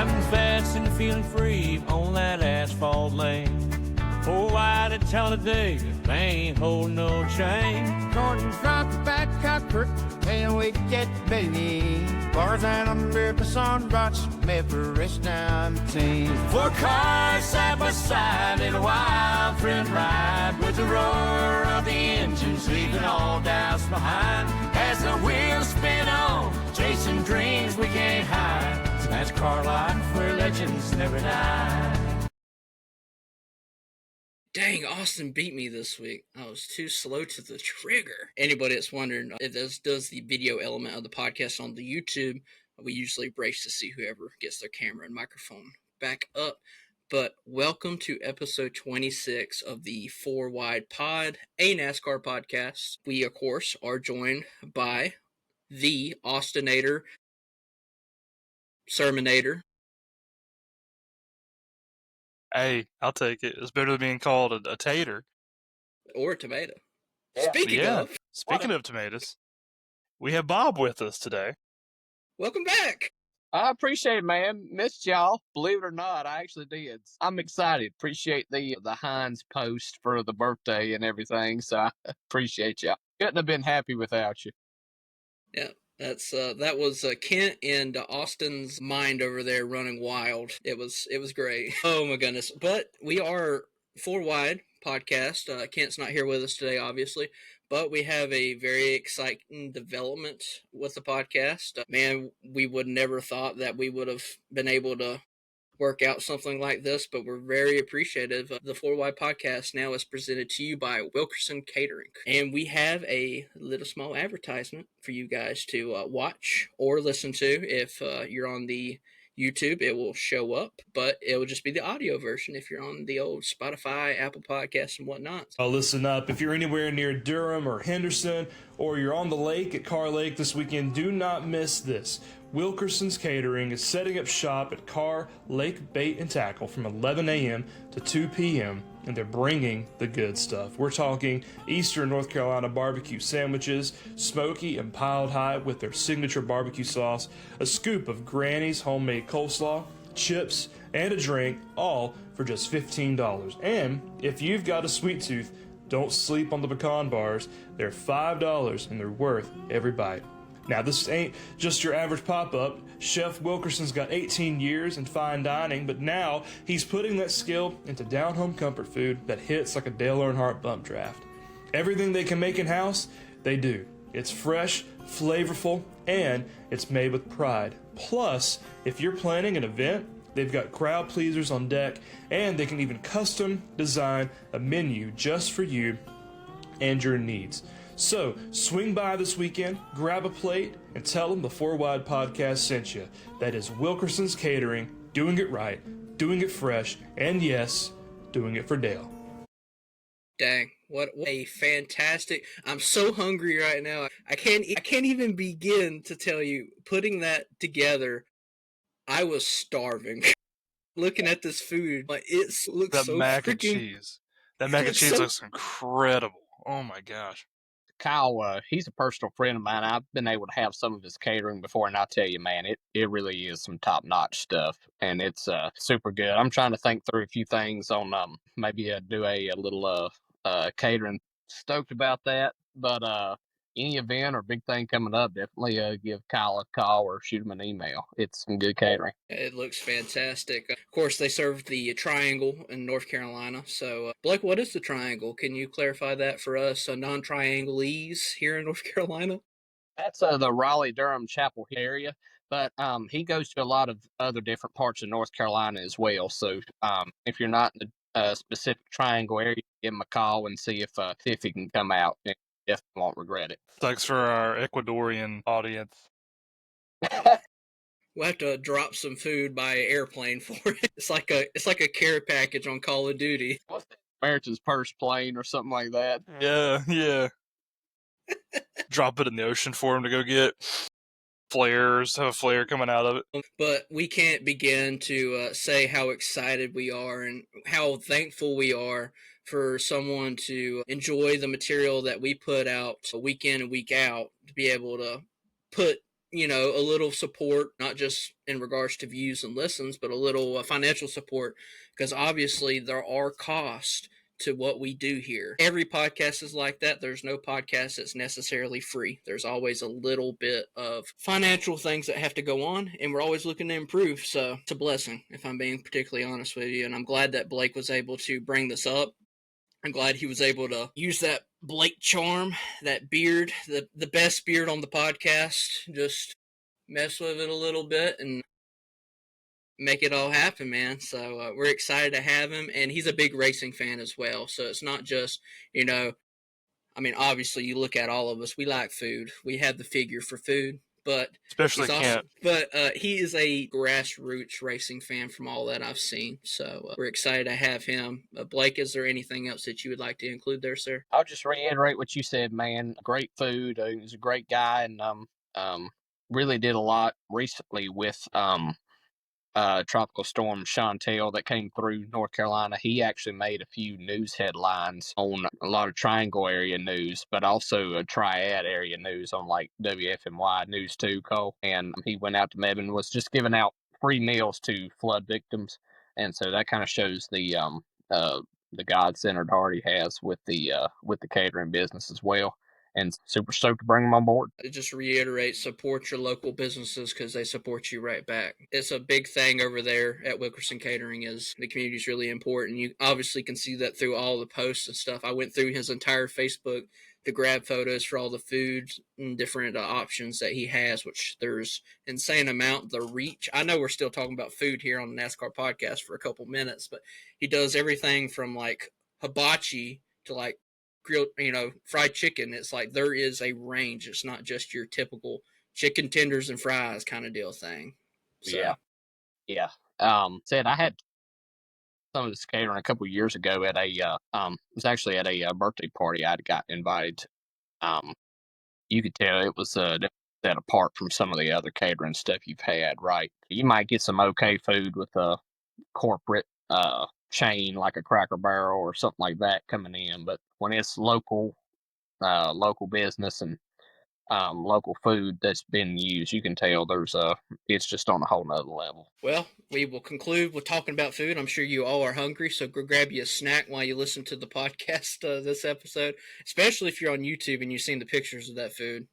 Driving fast and feeling free on that asphalt lane. 4 wide at Talladega, they ain't holding no chain. Gordon's drop the back copper, and we get busy. Bars and umbrellas on rocks, made for rest down the team. 4 cars side by side in a wild friend ride, with the roar of the engines leaving all doubts behind. As the wheels spin on, chasing dreams we can't hide. That's car life where legends never die. Dang, Austin beat me this week. I was too slow to the trigger. Anybody that's wondering, if this does the video element of the podcast on the YouTube, we usually race to see whoever gets their camera and microphone back up. But welcome to episode 26 of the 4 Wide Pod, a NASCAR podcast. We, of course, are joined by the Austinator, Sermonator. Hey, I'll take it. It's better than being called a tater. Or a tomato. Yeah. Speaking of tomatoes, we have Bob with us today. welcome back. I appreciate it, man. Missed y'all. Believe it or not, I actually did. I'm excited. Appreciate the Heinz post for the birthday and everything, so I appreciate y'all. Couldn't have been happy without you. Yeah, that was Kent and Austin's mind over there running wild. It was great. Oh my goodness! But we are 4 Wide podcast. Kent's not here with us today, obviously, but we have a very exciting development with the podcast. Man, we would never thought that we would have been able to work out something like this, but we're very appreciative. The 4 Wide podcast now is presented to you by Wilkerson Catering, and we have a little small advertisement for you guys to watch or listen to. If you're on the YouTube, it will show up, but it will just be the audio version if you're on the old Spotify, Apple Podcasts, and whatnot. Listen up. If you're anywhere near Durham or Henderson, or you're on the lake at Carr Lake this weekend, do not miss this. Wilkerson's Catering is setting up shop at Carr Lake Bait and Tackle from 11 a.m. to 2 p.m., and they're bringing the good stuff. We're talking Eastern North Carolina barbecue sandwiches, smoky and piled high with their signature barbecue sauce, a scoop of Granny's homemade coleslaw, chips, and a drink, all for just $15. And if you've got a sweet tooth, don't sleep on the pecan bars. They're $5 and they're worth every bite. Now, this ain't just your average pop-up. Chef Wilkerson's got 18 years in fine dining, but now he's putting that skill into down-home comfort food that hits like a Dale Earnhardt bump draft. Everything they can make in-house, they do. It's fresh, flavorful, and it's made with pride. Plus, if you're planning an event, they've got crowd pleasers on deck, and they can even custom design a menu just for you and your needs. So, swing by this weekend, grab a plate, and tell them the 4 Wide podcast sent you. That is Wilkerson's Catering, doing it right, doing it fresh, and yes, doing it for Dale. Dang, what a fantastic! I'm so hungry right now. I can't even begin to tell you. Putting that together, I was starving. Looking at this food, like it looks That so mac and freaking. cheese. That mac and cheese looks incredible. Oh my gosh. Kyle, he's a personal friend of mine. I've been able to have some of his catering before, and I'll tell you, man, it really is some top-notch stuff, and it's super good. I'm trying to think through a few things on maybe do a little catering. Stoked about that, but any event or big thing coming up, definitely give Kyle a call or shoot him an email. It's some good catering. It looks fantastic. Of course, they serve the Triangle in North Carolina. So, Blake, what is the Triangle? Can you clarify that for us, non-triangleese here in North Carolina? That's the Raleigh-Durham Chapel area, but he goes to a lot of other different parts of North Carolina as well. So if you're not in the specific Triangle area, give him a call and see if he can come out. You definitely won't regret it. Thanks for our Ecuadorian audience. We'll have to drop some food by airplane for it. It's like a care package on Call of Duty. What's that? America's first plane or something like that. Yeah. Drop it in the ocean for him to go get. Flares, have a flare coming out of it. But we can't begin to say how excited we are and how thankful we are for someone to enjoy the material that we put out week in and week out, to be able to put a little support, not just in regards to views and listens, but a little financial support, because obviously there are costs to what we do here. Every podcast is like that. There's no podcast that's necessarily free. There's always a little bit of financial things that have to go on, and we're always looking to improve. So it's a blessing, if I'm being particularly honest with you. And I'm glad that Blake was able to bring this up. I'm glad he was able to use that Blake charm, that beard, the best beard on the podcast, just mess with it a little bit and make it all happen, man. So we're excited to have him, and he's a big racing fan as well. So it's not just, obviously you look at all of us, we like food. We have the figure for food, but Especially he's also, Kent. but he is a grassroots racing fan from all that I've seen. So we're excited to have him. Blake, is there anything else that you would like to include there, sir? I'll just reiterate what you said, man. Great food. He's a great guy, and really did a lot recently with Tropical Storm Chantel that came through North Carolina. He actually made a few news headlines on a lot of Triangle area news, but also a Triad area news on like WFMY News 2, Cole. And he went out to Mebane, was just giving out free meals to flood victims. And so that kind of shows the God-centered heart he has with the catering business as well. And super stoked to bring him on board. Just reiterate, support your local businesses because they support you right back. It's a big thing over there at Wilkerson Catering. Is the community is really important. You obviously can see that through all the posts and stuff. I went through his entire Facebook to grab photos for all the foods and different options that he has, which there's insane amount. The reach. I know we're still talking about food here on the NASCAR podcast for a couple minutes, but he does everything from like hibachi to like grilled, fried chicken. It's like there is a range. It's not just your typical chicken tenders and fries kind of deal thing. So. Yeah. Said I had some of this catering a couple of years ago at it was actually at a birthday party I'd got invited to. You could tell it was set apart from some of the other catering stuff you've had, right? You might get some okay food with a corporate chain like a Cracker Barrel or something like that coming in, but when it's local business and local food that's been used, you can tell it's just on a whole nother level. Well, we will conclude with talking about food. I'm sure you all are hungry, so go grab you a snack while you listen to the podcast this episode, especially if you're on YouTube and you've seen the pictures of that food.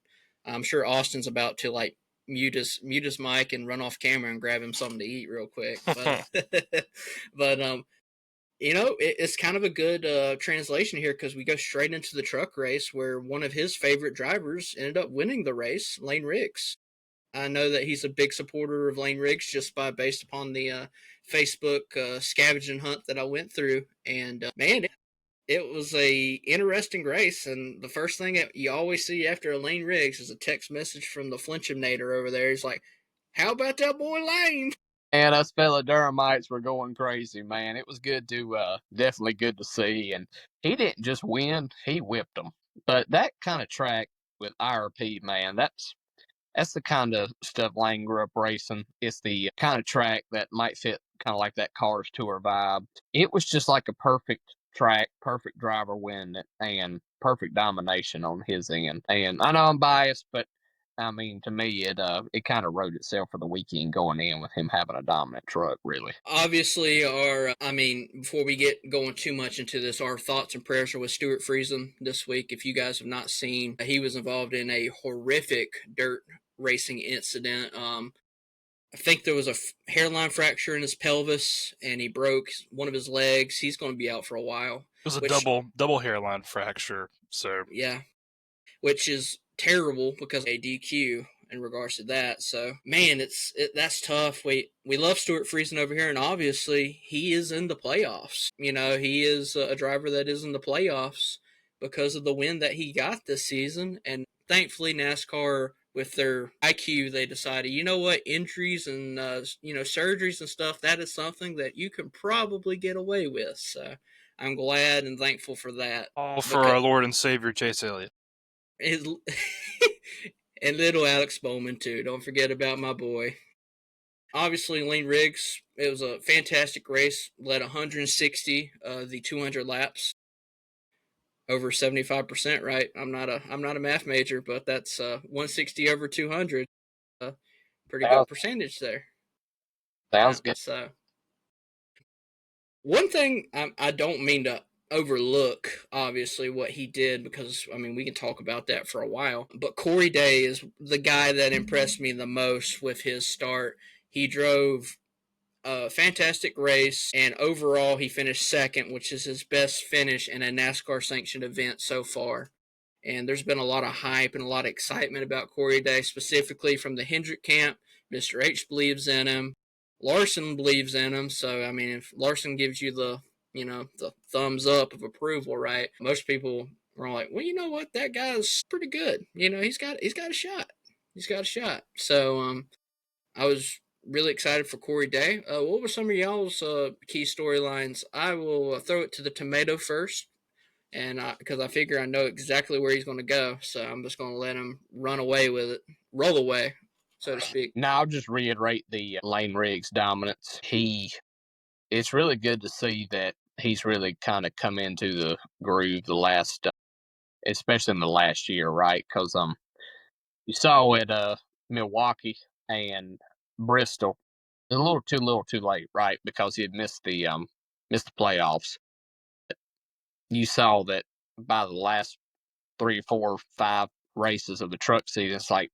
I'm sure Austin's about to like mute his mic and run off camera and grab him something to eat real quick. But it's kind of a good translation here because we go straight into the truck race where one of his favorite drivers ended up winning the race, Layne Riggs. I know that he's a big supporter of Layne Riggs just based upon the Facebook scavenging hunt that I went through. And man, it was a interesting race. And the first thing that you always see after a Layne Riggs is a text message from the Flinchimnator over there. He's like, "How about that boy Layne?" And us fellow Durhamites were going crazy, man. It was definitely good to see. And he didn't just win, he whipped them. But that kind of track with IRP, man, that's the kind of stuff Layne grew up racing. It's the kind of track that might fit kind of like that Cars Tour vibe. It was just like a perfect track, perfect driver win, and perfect domination on his end. And I know I'm biased, but I mean, to me, it kind of wrote itself for the weekend going in with him having a dominant truck, really. Obviously, before we get going too much into this, our thoughts and prayers are with Stuart Friesen this week. If you guys have not seen, he was involved in a horrific dirt racing incident. I think there was a hairline fracture in his pelvis, and he broke one of his legs. He's going to be out for a while. It was a double hairline fracture. So yeah, which is terrible because of a DQ in regards to that. So man, that's tough. We love Stuart Friesen over here, and obviously he is in the playoffs. He is a driver that is in the playoffs because of the win that he got this season. And thankfully NASCAR, with their IQ, they decided, you know what, injuries and surgeries and stuff, that is something that you can probably get away with. So I'm glad and thankful for that. All for our Lord and Savior Chase Elliott. And little Alex Bowman too. Don't forget about my boy. Obviously, Layne Riggs, it was a fantastic race. Led 160 the 200 laps. Over 75%, right? I'm not a math major, but that's 160 over 200. pretty good percentage there. Sounds good. So, one thing I don't mean to overlook, obviously, what he did, because, I mean, we can talk about that for a while, but Corey Day is the guy that impressed me the most with his start. He drove a fantastic race, and overall he finished second, which is his best finish in a NASCAR sanctioned event so far. And there's been a lot of hype and a lot of excitement about Corey Day, specifically from the Hendrick camp. Mr. H believes in him. Larson believes in him. So, I mean, if Larson gives you the thumbs up of approval, right? Most people are like, well, you know what? That guy's pretty good. He's got a shot. He's got a shot. So, I was really excited for Corey Day. What were some of y'all's key storylines? I will throw it to the tomato first, and because I figure I know exactly where he's going to go, so I'm just going to let him run away with it, roll away, so to speak. Now I'll just reiterate the Layne Riggs dominance. It's really good to see that he's really kind of come into the groove the last, especially in the last year, right? Because you saw at Milwaukee and Bristol, a little too late, right? Because he had missed the playoffs. You saw that by the last 3, 4, 5 races of the truck season, it's like,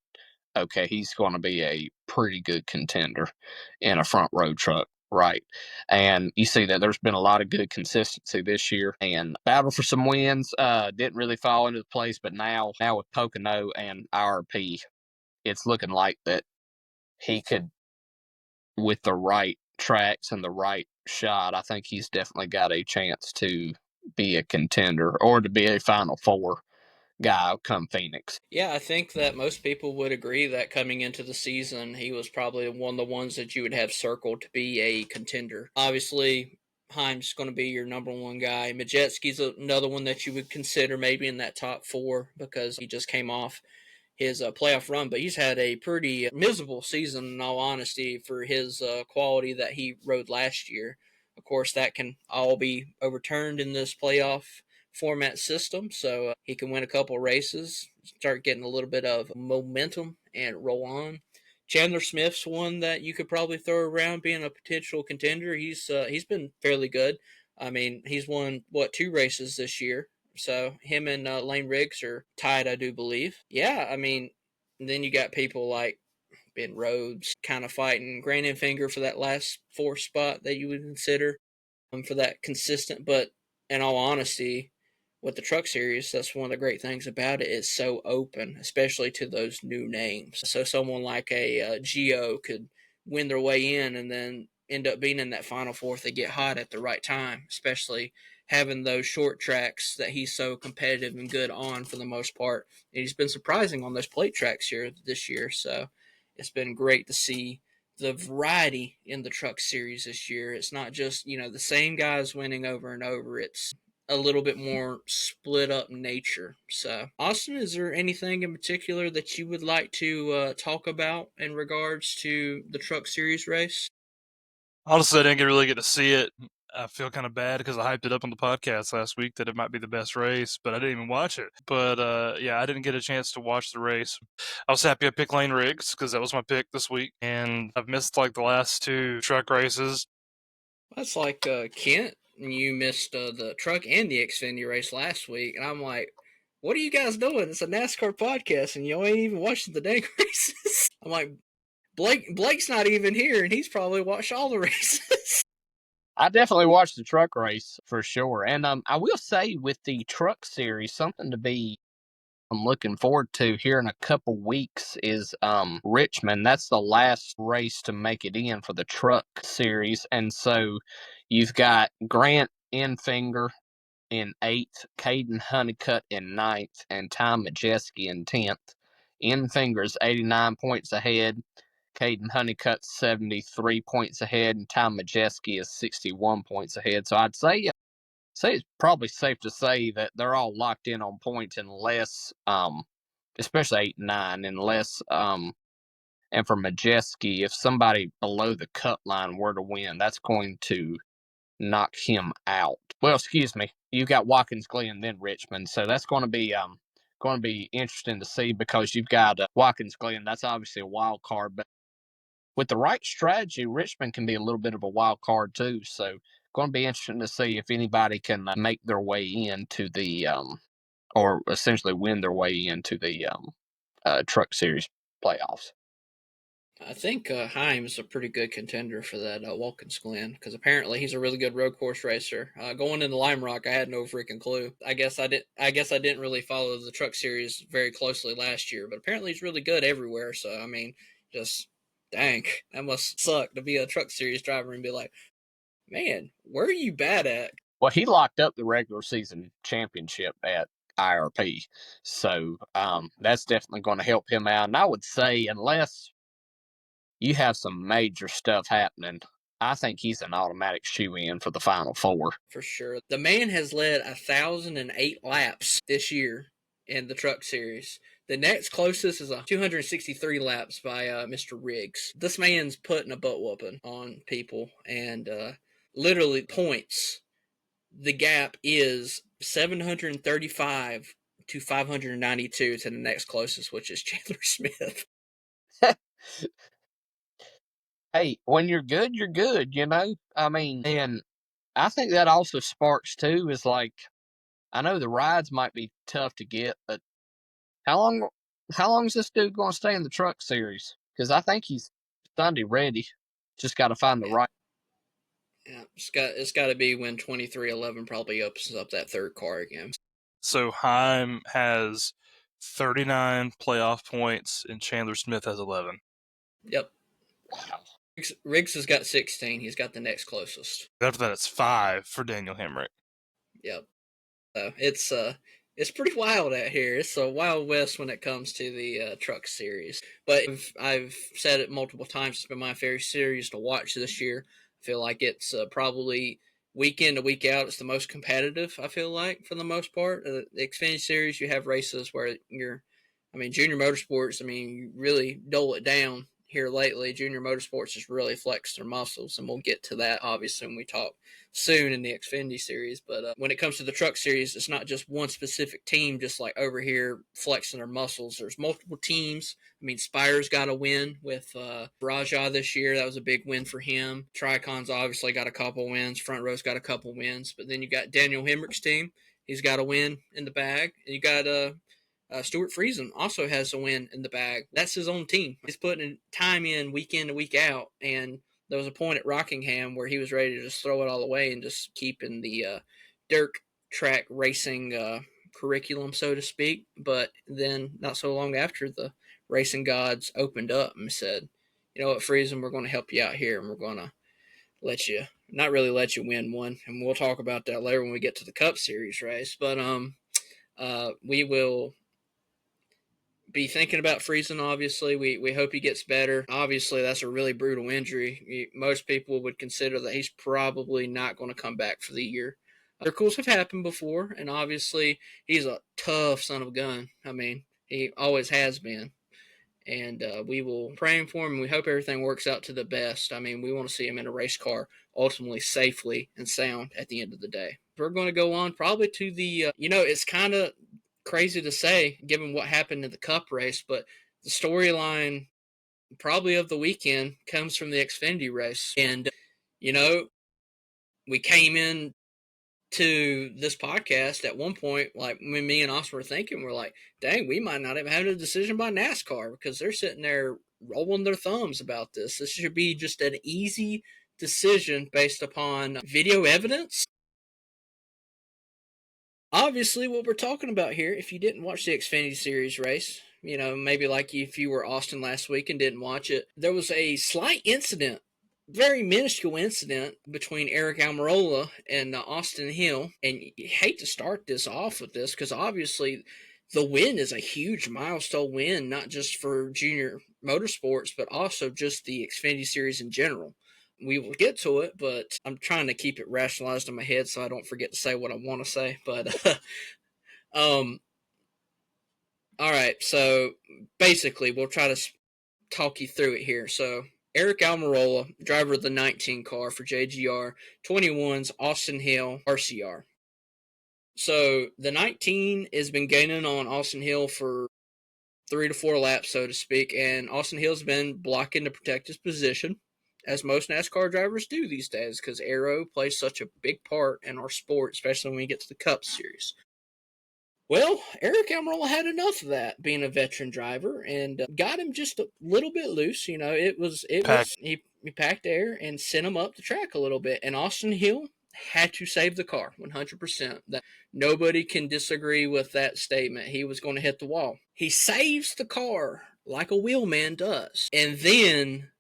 okay, he's going to be a pretty good contender in a front row truck, right? And you see that there's been a lot of good consistency this year, and battle for some wins didn't really fall into place, but now with Pocono and IRP, it's looking like that he could, with the right tracks and the right shot, I think he's definitely got a chance to be a contender or to be a Final Four guy come Phoenix. Yeah, I think that most people would agree that coming into the season, he was probably one of the ones that you would have circled to be a contender. Obviously, Heim's going to be your number one guy. Majetski's another one that you would consider maybe in that top 4 because he just came off his playoff run, but he's had a pretty miserable season, in all honesty, for his quality that he rode last year. Of course, that can all be overturned in this playoff format system, so he can win a couple races, start getting a little bit of momentum, and roll on. Chandler Smith's one that you could probably throw around being a potential contender. He's been fairly good. I mean, he's won 2 races this year. So him and Layne Riggs are tied, I do believe. Yeah, I mean, then you got people like Ben Rhodes kind of fighting Finger for that last 4th spot that you would consider for that consistent. But in all honesty, with the Truck Series, that's one of the great things about it. It's so open, especially to those new names. So someone like a Gio could win their way in and then end up being in that Final Four if they get hot at the right time, especially having those short tracks that he's so competitive and good on for the most part. And he's been surprising on those plate tracks here this year. So it's been great to see the variety in the Truck Series this year. It's not just, the same guys winning over and over. It's a little bit more split up nature. So, Austin, is there anything in particular that you would like to talk about in regards to the Truck Series race? Honestly, I didn't really get to see it. I feel kind of bad because I hyped it up on the podcast last week that it might be the best race, but I didn't even watch it. But yeah, I didn't get a chance to watch the race. I was happy I picked Layne Riggs because that was my pick this week, and I've missed like the last 2 truck races. That's like Kent. You missed the truck and the Xfinity race last week, and I'm like, what are you guys doing? It's a NASCAR podcast, and you ain't even watching the dang races. I'm like, Blake's not even here, and he's probably watched all the races. I definitely watched the truck race for sure. And I will say with the Truck Series, something to be I'm looking forward to here in a couple weeks is Richmond. That's the last race to make it in for the Truck Series. And so you've got Grant Enfinger in 8th, Caden Honeycutt in 9th, and Ty Majeski in 10th. Enfinger's 89 points ahead. Caden Honeycutt's 73 points ahead, and Ty Majeski is 61 points ahead. So I'd say it's probably safe to say that they're all locked in on points unless, especially 8 and 9, unless, and for Majeski, if somebody below the cut line were to win, that's going to knock him out. Well, excuse me, you've got Watkins Glen, then Richmond, so that's going to be interesting to see because you've got Watkins Glen. That's obviously a wild card, but with the right strategy, Richmond can be a little bit of a wild card too. So, going to be interesting to see if anybody can make their way into the or essentially win their way into the Truck Series playoffs. I think Heim is a pretty good contender for that Watkins Glen because apparently he's a really good road course racer. Going into Lime Rock, I had no freaking clue. I guess I didn't really follow the Truck Series very closely last year, but apparently he's really good everywhere. So I mean, just dang, that must suck to be a Truck Series driver and be like, man, where are you bad at? Well, he locked up the regular season championship at IRP, so that's definitely going to help him out. And I would say, unless you have some major stuff happening, I think he's an automatic shoe-in for the Final Four. For sure. The man has led 1,008 laps this year in the Truck Series. The next closest is 263 laps by Mr. Riggs. This man's putting a butt whooping on people and literally points. The gap is 735 to 592 to the next closest, which is Chandler Smith. Hey, when you're good, you're good, you know? I mean, and I think that also sparks too is like, I know the rides might be tough to get, but how long is this dude going to stay in the Truck Series? Because I think he's Sunday ready. Just got to find the right. Yeah, it's got to be when 2311 probably opens up that third car again. So Heim has 39 playoff points, and Chandler Smith has 11. Yep. Wow. Riggs has got 16. He's got the next closest. After that, it's 5 for Daniel Hemrick. Yep. So it's pretty wild out here. It's a wild west when it comes to the Truck Series. But I've said it multiple times. It's been my favorite series to watch this year. I feel like it's probably week in to week out. It's the most competitive, I feel like, for the most part. The Xfinity Series, you have races where Junior Motorsports, you really dole it down here lately. Junior Motorsports has really flexed their muscles, and we'll get to that, obviously, when we talk soon in the Xfinity Series. But when it comes to the Truck Series, it's not just one specific team just like over here flexing their muscles. There's multiple teams. Spire's got a win with Raja this year. That was a big win for him. Tricon's obviously got a couple wins. Front Row's got a couple wins. But then you got Daniel Hemrick's team. He's got a win in the bag. And you got Stuart Friesen also has a win in the bag. That's his own team. He's putting time in to week out, and there was a point at Rockingham where he was ready to just throw it all away and just keep in the dirt track racing curriculum, so to speak. But then not so long after, the racing gods opened up and said, you know what, Friesen, we're going to help you out here, and we're going to not really let you win one. And we'll talk about that later when we get to the Cup Series race. But we will be thinking about Friesen, obviously. We hope he gets better. Obviously, that's a really brutal injury. Most people would consider that he's probably not going to come back for the year. Miracles have happened before, and obviously, he's a tough son of a gun. He always has been. And we will pray for him, and we hope everything works out to the best. We want to see him in a race car, ultimately safely and sound at the end of the day. We're going to go on probably to the, it's kind of crazy to say given what happened in the Cup race, but the storyline probably of the weekend comes from the Xfinity race. And, we came in to this podcast at one point, like when me and Austin were thinking, we're like, dang, we might not have had a decision by NASCAR because they're sitting there rolling their thumbs about this. This should be just an easy decision based upon video evidence. Obviously, what we're talking about here, if you didn't watch the Xfinity Series race, maybe like if you were Austin last week and didn't watch it, there was a slight incident, very minuscule incident between Aric Almirola and Austin Hill. And you hate to start this off with this because obviously the win is a huge milestone win, not just for Junior Motorsports, but also just the Xfinity Series in general. We will get to it, but I'm trying to keep it rationalized in my head so I don't forget to say what I want to say. But, all right. So basically, we'll try to talk you through it here. So Aric Almirola, driver of the 19 car for JGR, 21's Austin Hill RCR. So the 19 has been gaining on Austin Hill for 3 to 4 laps, so to speak, and Austin Hill's been blocking to protect his position, as most NASCAR drivers do these days, because aero plays such a big part in our sport, especially when we get to the Cup Series. Well, Aric Almirola had enough of that, being a veteran driver, and got him just a little bit loose. You know, he packed air and sent him up the track a little bit, and Austin Hill had to save the car 100%. That nobody can disagree with that statement. He was going to hit the wall. He saves the car like a wheelman does, and then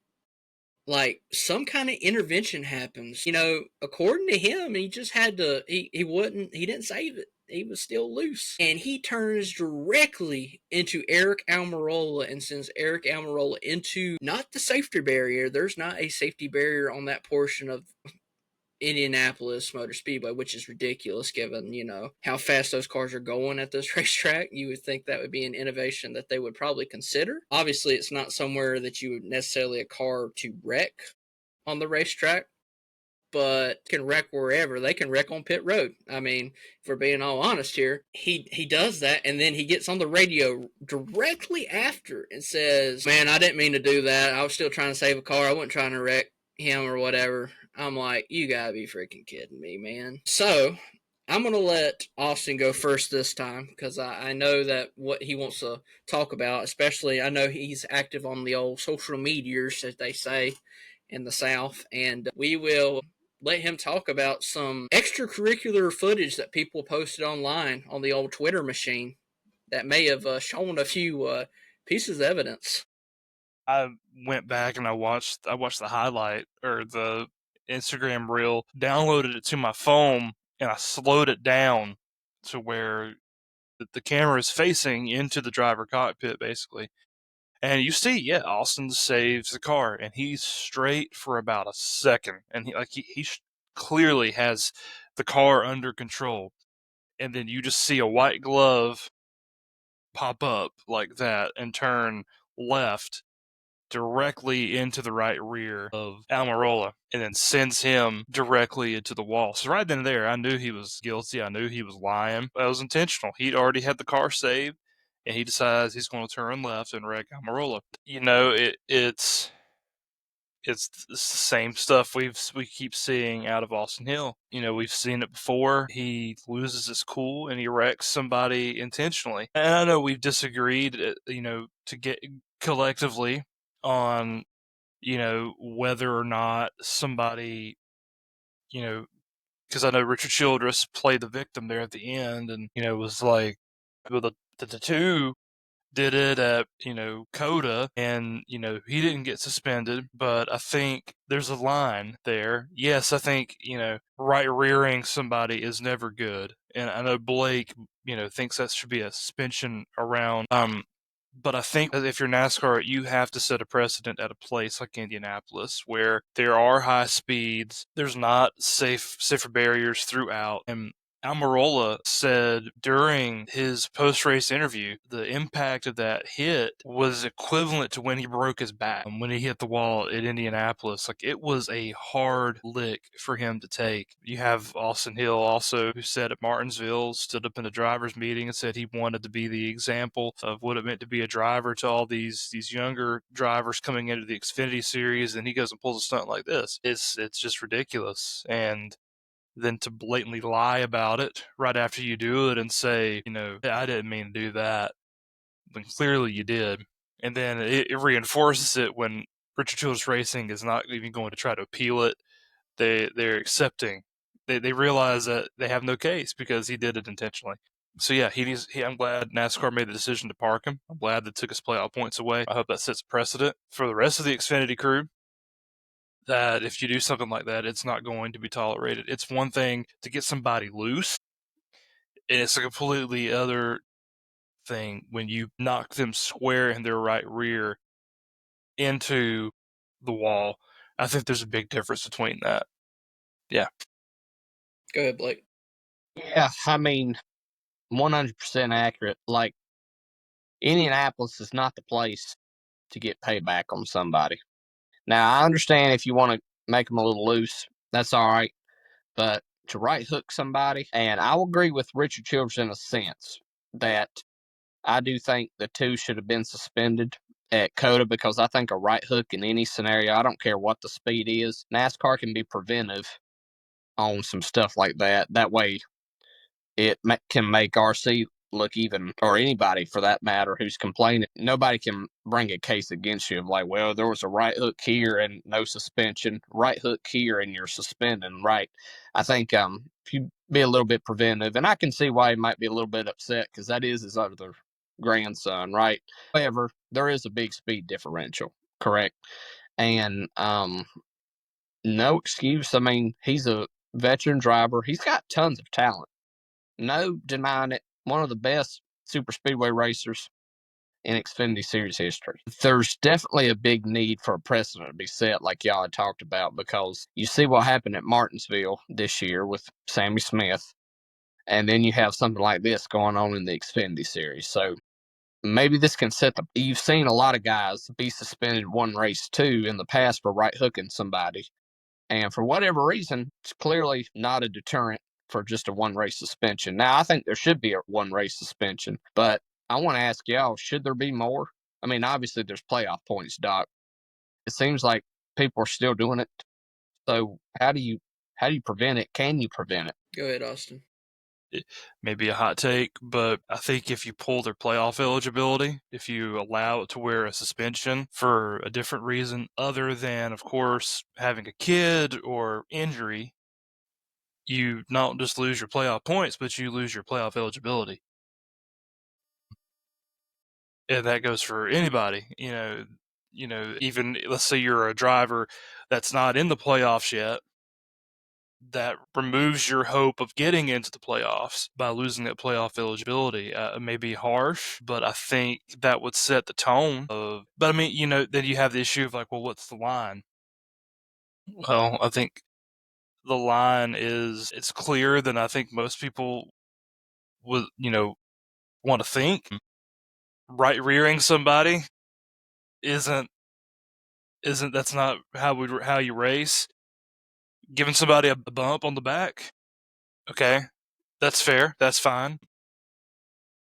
like some kind of intervention happens. You know, according to him, he just had to. He didn't save it. He was still loose. And he turns directly into Aric Almirola and sends Aric Almirola into not the safety barrier. There's not a safety barrier on that portion of Indianapolis Motor Speedway, which is ridiculous given, you know, how fast those cars are going at this racetrack. You would think that would be an innovation that they would probably consider. Obviously, it's not somewhere that you would necessarily a car to wreck on the racetrack, but can wreck wherever. They can wreck on pit road. I mean, if we're being all honest here, he does that, and then he gets on the radio directly after and says, "Man, I didn't mean to do that. I was still trying to save a car. I wasn't trying to wreck him or whatever." I'm like, you gotta be freaking kidding me, man. So I'm going to let Austin go first this time because I know that what he wants to talk about, especially I know he's active on the old social medias, as they say in the South, and we will let him talk about some extracurricular footage that people posted online on the old Twitter machine that may have shown a few pieces of evidence. I went back and I watched the highlight or the Instagram reel, downloaded it to my phone, and I slowed it down to where the camera is facing into the driver cockpit, basically. And you see, yeah, Austin saves the car, and he's straight for about a second, and he clearly has the car under control. And then you just see a white glove pop up like that and turn left directly into the right rear of Almirola and then sends him directly into the wall. So right then and there, I knew he was guilty. I knew he was lying. That was intentional. He'd already had the car saved, and he decides he's going to turn left and wreck Almirola. You know, it's the same stuff we keep seeing out of Austin Hill. You know, we've seen it before. He loses his cool and he wrecks somebody intentionally. And I know we've disagreed, you know, to get collectively on, you know, whether or not somebody, you know, because I know Richard Childress played the victim there at the end, and you know was like, well, the two did it at, you know, Coda, and, you know, he didn't get suspended, but I think there's a line there. Yes, I think, you know, right rearing somebody is never good. And I know Blake, you know, thinks that should be a suspension around, but I think that if you're NASCAR, you have to set a precedent at a place like Indianapolis where there are high speeds, there's not safer barriers throughout, and Almirola said during his post-race interview, the impact of that hit was equivalent to when he broke his back, when he hit the wall at Indianapolis. Like, it was a hard lick for him to take. You have Austin Hill also, who said at Martinsville, stood up in a driver's meeting and said he wanted to be the example of what it meant to be a driver to all these younger drivers coming into the Xfinity Series, and he goes and pulls a stunt like this. It's just ridiculous. And than to blatantly lie about it right after you do it and say, you know, I didn't mean to do that, when clearly you did. And then it reinforces it when Richard Childress Racing is not even going to try to appeal it. They're accepting. They realize that they have no case because he did it intentionally. So yeah, I'm glad NASCAR made the decision to park him. I'm glad they took his playoff points away. I hope that sets a precedent for the rest of the Xfinity crew, that if you do something like that, it's not going to be tolerated. It's one thing to get somebody loose, and it's a completely other thing when you knock them square in their right rear into the wall. I think there's a big difference between that. Yeah. Go ahead, Blake. Yeah, I mean, 100% accurate. Like, Indianapolis is not the place to get payback on somebody. Now, I understand if you want to make them a little loose, that's all right. But to right hook somebody, and I'll agree with Richard Childress in a sense that I do think the two should have been suspended at COTA because I think a right hook in any scenario, I don't care what the speed is, NASCAR can be preventive on some stuff like that. That way, it can make RC look even, or anybody for that matter who's complaining. Nobody can bring a case against you of like, well, there was a right hook here and no suspension, right hook here and you're suspending. Right. I think if you be a little bit preventive, and I can see why he might be a little bit upset because that is his other grandson, right? However, there is a big speed differential, correct? And no excuse. I mean, he's a veteran driver. He's got tons of talent. No denying it. One of the best super speedway racers in Xfinity Series history. There's definitely a big need for a precedent to be set, like y'all had talked about, because you see what happened at Martinsville this year with Sammy Smith, and then you have something like this going on in the Xfinity Series. So maybe this can set the. You've seen a lot of guys be suspended one race too in the past for right hooking somebody. And for whatever reason, it's clearly not a deterrent for just a one race suspension. Now, I think there should be a one race suspension, but I want to ask y'all, should there be more? I mean, obviously there's playoff points, Doc. It seems like people are still doing it. So how do you prevent it? Can you prevent it? Go ahead, Austin. It may be a hot take, but I think if you pull their playoff eligibility, if you allow it to wear a suspension for a different reason other than, of course, having a kid or injury, you not just lose your playoff points, but you lose your playoff eligibility. And that goes for anybody, even let's say you're a driver that's not in the playoffs yet, that removes your hope of getting into the playoffs by losing that playoff eligibility. It may be harsh, but I think that would set the tone of. But I mean, then you have the issue of like, well, what's the line? Well, I think the line is it's clearer than I think most people would, want to think. Right rearing somebody isn't that's not how you race. Giving somebody a bump on the back, okay, that's fair, that's fine.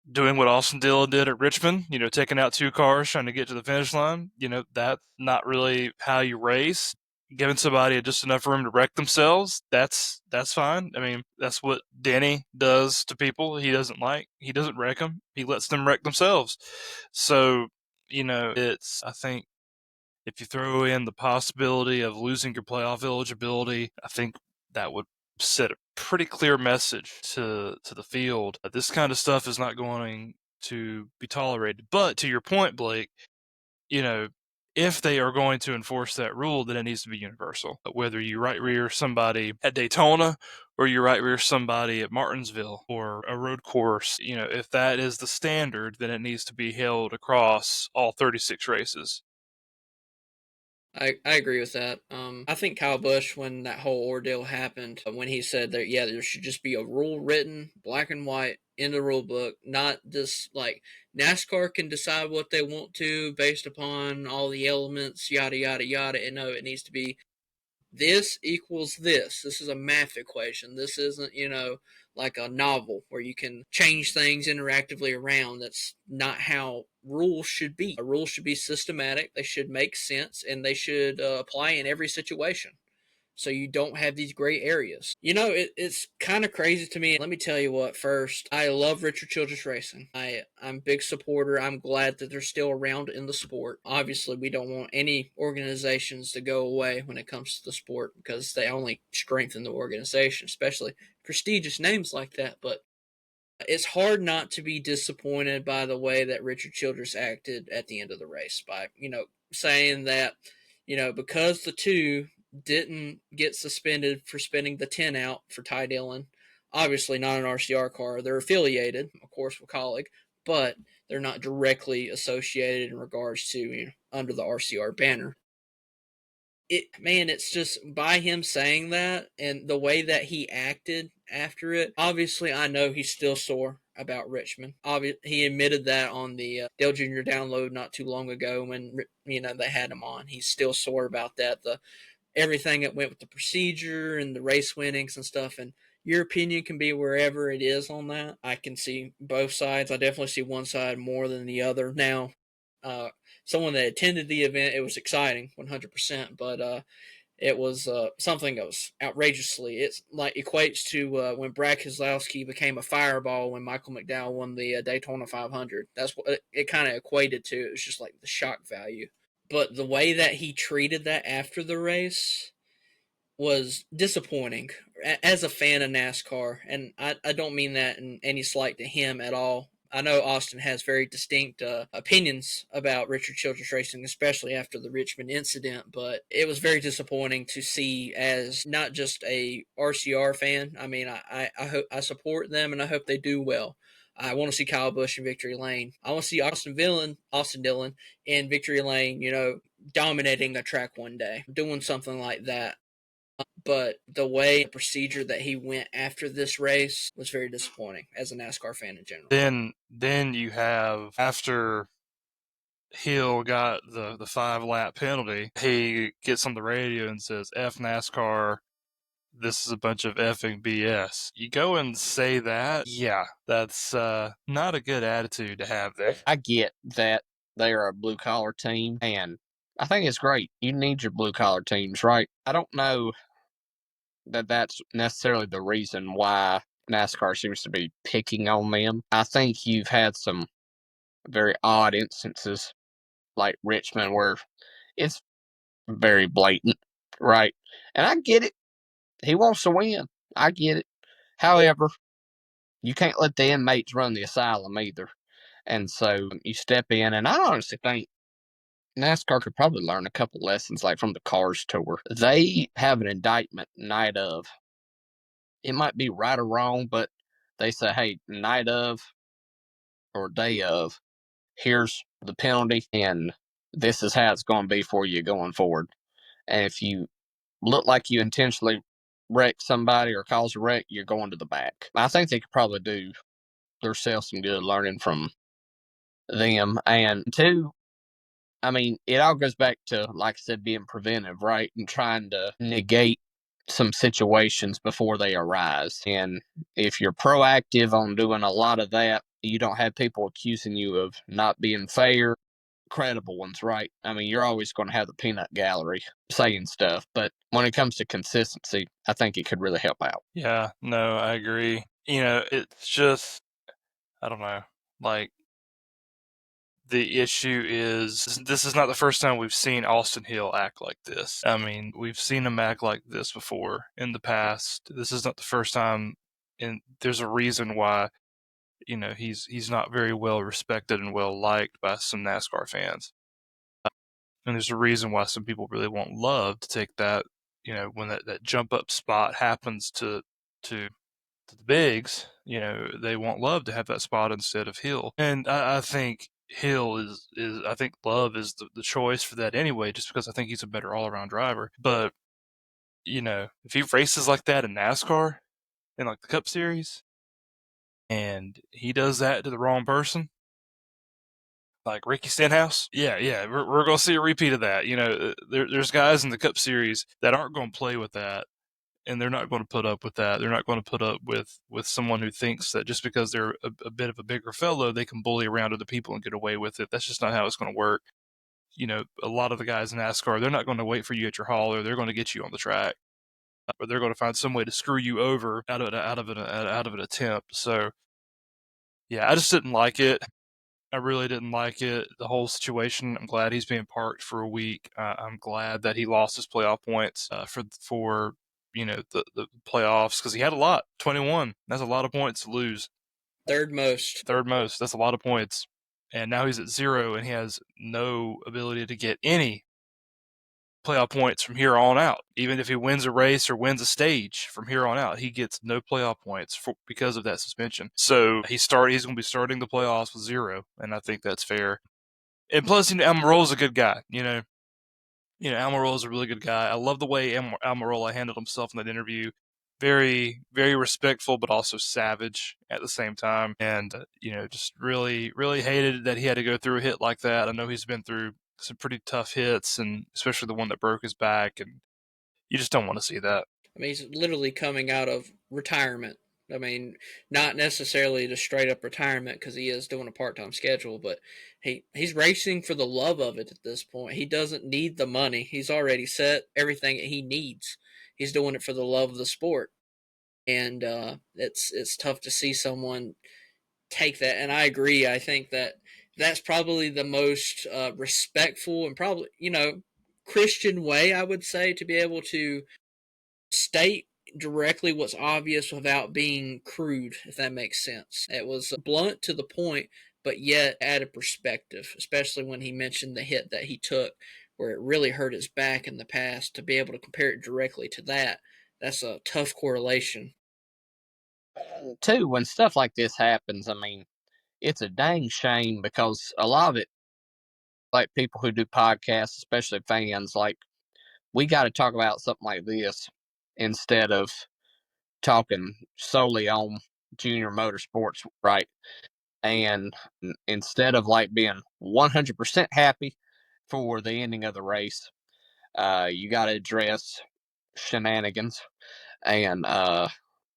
Doing what Austin Dillon did at Richmond, taking out two cars trying to get to the finish line, that's not really how you race. Giving somebody just enough room to wreck themselves, that's fine. I mean, that's what Denny does to people he doesn't like. He doesn't wreck them. He lets them wreck themselves. So, I think if you throw in the possibility of losing your playoff eligibility, I think that would set a pretty clear message to the field. This kind of stuff is not going to be tolerated. But to your point, Blake, if they are going to enforce that rule, then it needs to be universal. Whether you right rear somebody at Daytona or you right rear somebody at Martinsville or a road course, if that is the standard, then it needs to be held across all 36 races. I agree with that. I think Kyle Busch, when that whole ordeal happened, when he said that, yeah, there should just be a rule written, black and white, in the rule book, not just like NASCAR can decide what they want to based upon all the elements, yada, yada, yada. And no, it needs to be this equals this. This is a math equation. This isn't, like a novel where you can change things interactively around. That's not how rules should be. A rule should be systematic. They should make sense, and they should apply in every situation. So you don't have these gray areas. It's kind of crazy to me. Let me tell you what, first, I love Richard Childress Racing. I'm a big supporter. I'm glad that they're still around in the sport. Obviously, we don't want any organizations to go away when it comes to the sport because they only strengthen the organization, especially prestigious names like that. But it's hard not to be disappointed by the way that Richard Childress acted at the end of the race by, saying that, because the two didn't get suspended for spinning the 10 out for Ty Dillon. Obviously not an RCR car. They're affiliated, of course, with Colleague, but they're not directly associated in regards to under the RCR banner. It's just by him saying that and the way that he acted after it. Obviously, I know he's still sore about Richmond. He admitted that on the Dale Jr. download not too long ago when they had him on. He's still sore about that. Everything that went with the procedure and the race winnings and stuff. And your opinion can be wherever it is on that. I can see both sides. I definitely see one side more than the other. Now, someone that attended the event, it was exciting, 100%, but it was something that was outrageously. It's like equates to when Brad Keselowski became a fireball when Michael McDowell won the Daytona 500. That's what it kind of equated to. It was just like the shock value. But the way that he treated that after the race was disappointing as a fan of NASCAR. And I don't mean that in any slight to him at all. I know Austin has very distinct opinions about Richard Childress Racing, especially after the Richmond incident, but it was very disappointing to see as not just a RCR fan. I mean, I hope I support them and I hope they do well. I want to see Kyle Busch in Victory Lane. I want to see Austin Dillon in Victory Lane, dominating a track one day, doing something like that. But the way the procedure that he went after this race was very disappointing as a NASCAR fan in general. Then you have, after Hill got the 5-lap penalty, he gets on the radio and says, F NASCAR, this is a bunch of effing BS. You go and say that, yeah, that's not a good attitude to have there. I get that they are a blue-collar team, and I think it's great. You need your blue-collar teams, right? I don't know that that's necessarily the reason why NASCAR seems to be picking on them. I think you've had some very odd instances like Richmond where it's very blatant, right? And I get it. He wants to win. I get it. However, you can't let the inmates run the asylum either. And so you step in, and I honestly think NASCAR could probably learn a couple lessons like from the Cars Tour. They have an indictment night of. It might be right or wrong, but they say, hey, night of or day of, here's the penalty, and this is how it's going to be for you going forward. And if you look like you intentionally wreck somebody or cause a wreck, you're going to the back. I think they could probably do themselves some good learning from them. And two, I mean, it all goes back to, like I said, being preventive, right? And trying to negate some situations before they arise. And if you're proactive on doing a lot of that, you don't have people accusing you of not being fair, credible ones, right? I mean, you're always going to have the peanut gallery saying stuff, but when it comes to consistency, I think it could really help out. Yeah, no, I agree. It's just, I don't know, like, the issue is, this is not the first time we've seen Austin Hill act like this. I mean, we've seen him act like this before in the past. This is not the first time, and there's a reason why, he's not very well respected and well liked by some NASCAR fans. And there's a reason why some people really won't love to take that, when that jump up spot happens to the bigs, they won't love to have that spot instead of Hill. And I think Hill is I think Love is the choice for that anyway, just because I think he's a better all around driver. But if he races like that in NASCAR, in like the Cup Series, and he does that to the wrong person, like Ricky Stenhouse, yeah, we're gonna see a repeat of that. There's guys in the Cup Series that aren't gonna play with that, and they're not going to put up with that. They're not going to put up with someone who thinks that just because they're a bit of a bigger fellow, they can bully around other people and get away with it. That's just not how it's going to work. A lot of the guys in NASCAR, they're not going to wait for you at your hauler. They're going to get you on the track, or they're going to find some way to screw you over out of an attempt. So, yeah, I just didn't like it. I really didn't like it, the whole situation. I'm glad he's being parked for a week. I'm glad that he lost his playoff points for the playoffs, because he had a lot. 21. That's a lot of points to lose. Third most. That's a lot of points. And now he's at 0, and he has no ability to get any playoff points from here on out. Even if he wins a race or wins a stage from here on out, he gets no playoff points because of that suspension. So he's going to be starting the playoffs with 0, and I think that's fair. And plus, Almirola's a good guy. Almirola's a really good guy. I love the way Almirola handled himself in that interview. Very, very respectful, but also savage at the same time. And, just really, really hated that he had to go through a hit like that. I know he's been through some pretty tough hits, and especially the one that broke his back, and you just don't want to see that. I mean, he's literally coming out of retirement. I mean, not necessarily to straight up retirement because he is doing a part time schedule, but he's racing for the love of it at this point. He doesn't need the money. He's already set everything that he needs. He's doing it for the love of the sport, and it's tough to see someone take that. And I agree. I think that that's probably the most respectful and probably Christian way, I would say, to be able to state directly what's obvious without being crude, if that makes sense. It was blunt to the point, but yet added perspective, especially when he mentioned the hit that he took where it really hurt his back in the past. To be able to compare it directly to that, that's a tough correlation. Too, when stuff like this happens, I mean, it's a dang shame because a lot of it, like people who do podcasts, especially fans, like we got to talk about something like this instead of talking solely on junior motorsports, right? And instead of like being 100% happy for the ending of the race, you got to address shenanigans and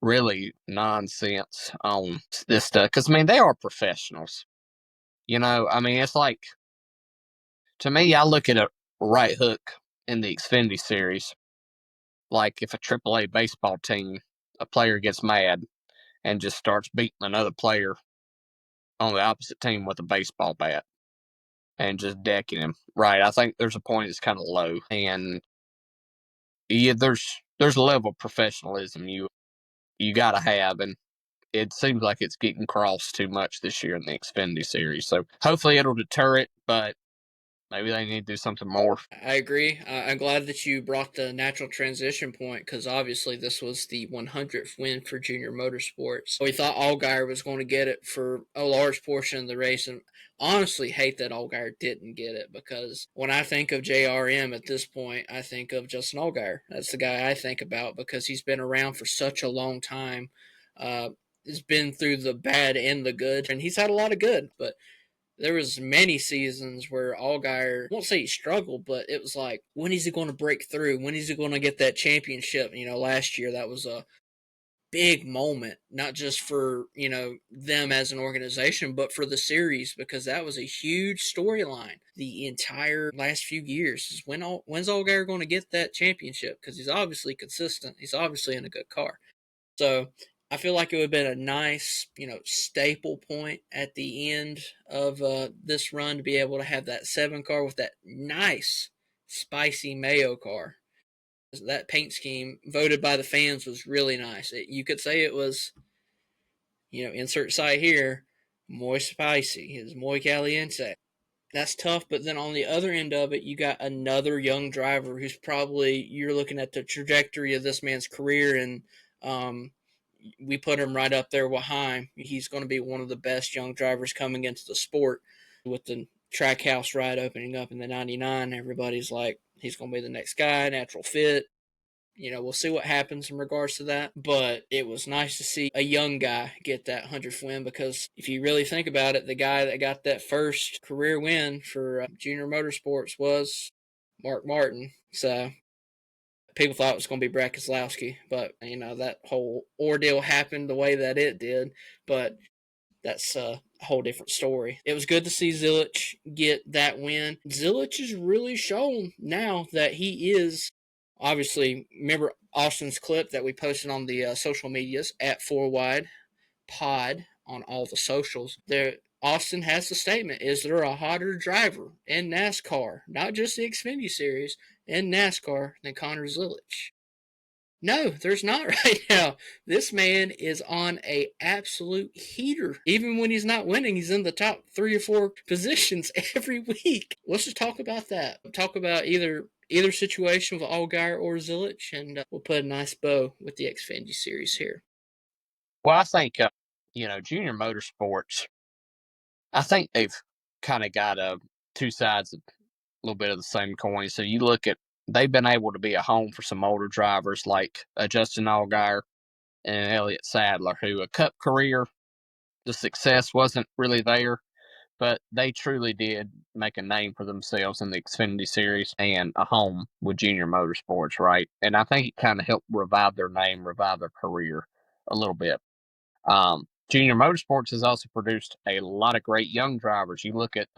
really nonsense on this stuff. Because, I mean, they are professionals. I mean, it's like, to me, I look at a right hook in the Xfinity Series. Like if a AAA baseball team, a player gets mad and just starts beating another player on the opposite team with a baseball bat and just decking him. Right. I think there's a point it's kind of low. And yeah, there's a level of professionalism you gotta have, and it seems like it's getting crossed too much this year in the Xfinity Series. So hopefully it'll deter it, but maybe they need to do something more. I agree. I'm glad that you brought the natural transition point because obviously this was the 100th win for Junior Motorsports. We thought Allgaier was going to get it for a large portion of the race, and honestly hate that Allgaier didn't get it because when I think of JRM at this point, I think of Justin Allgaier. That's the guy I think about because he's been around for such a long time. Has been through the bad and the good, and he's had a lot of good, but there was many seasons where Allgaier, I won't say he struggled, but it was like, when is he going to break through? When is he going to get that championship? Last year that was a big moment, not just for, them as an organization, but for the series, because that was a huge storyline the entire last few years. Is when's Allgaier going to get that championship? Because he's obviously consistent. He's obviously in a good car. So I feel like it would have been a nice, staple point at the end of this run to be able to have that 7 car with that nice, spicy mayo car. That paint scheme voted by the fans was really nice. You could say it was, insert site here, muy spicy. It was muy caliente. That's tough, but then on the other end of it, you got another young driver who's probably, you're looking at the trajectory of this man's career, and we put him right up there with Heim. He's going to be one of the best young drivers coming into the sport. With the Trackhouse ride opening up in the 99, everybody's like, he's going to be the next guy, natural fit. We'll see what happens in regards to that. But it was nice to see a young guy get that 100th win because if you really think about it, the guy that got that first career win for Junior Motorsports was Mark Martin. So people thought it was going to be Brad Keselowski, but that whole ordeal happened the way that it did. But that's a whole different story. It was good to see Zilich get that win. Zilich is really shown now that he is, obviously, remember Austin's clip that we posted on the social medias at 4Wide Pod on all the socials. There, Austin has the statement: is there a hotter driver in NASCAR, not just the Xfinity Series, in NASCAR than Connor Zilich? No, there's not right now. This man is on a absolute heater. Even when he's not winning, he's in the top 3 or 4 positions every week. Let's just talk about that. Talk about either situation with Allgaier or Zilich, and we'll put a nice bow with the Xfinity Series here. Well, I think, junior motorsports, I think they've kind of got two sides of a little bit of the same coin. So you look at, they've been able to be a home for some older drivers like Justin Allgaier and Elliott Sadler, who a Cup career, the success wasn't really there, but they truly did make a name for themselves in the Xfinity Series and a home with Junior Motorsports, right? And I think it kind of helped revive their name, revive their career a little bit. Junior Motorsports has also produced a lot of great young drivers. You look at,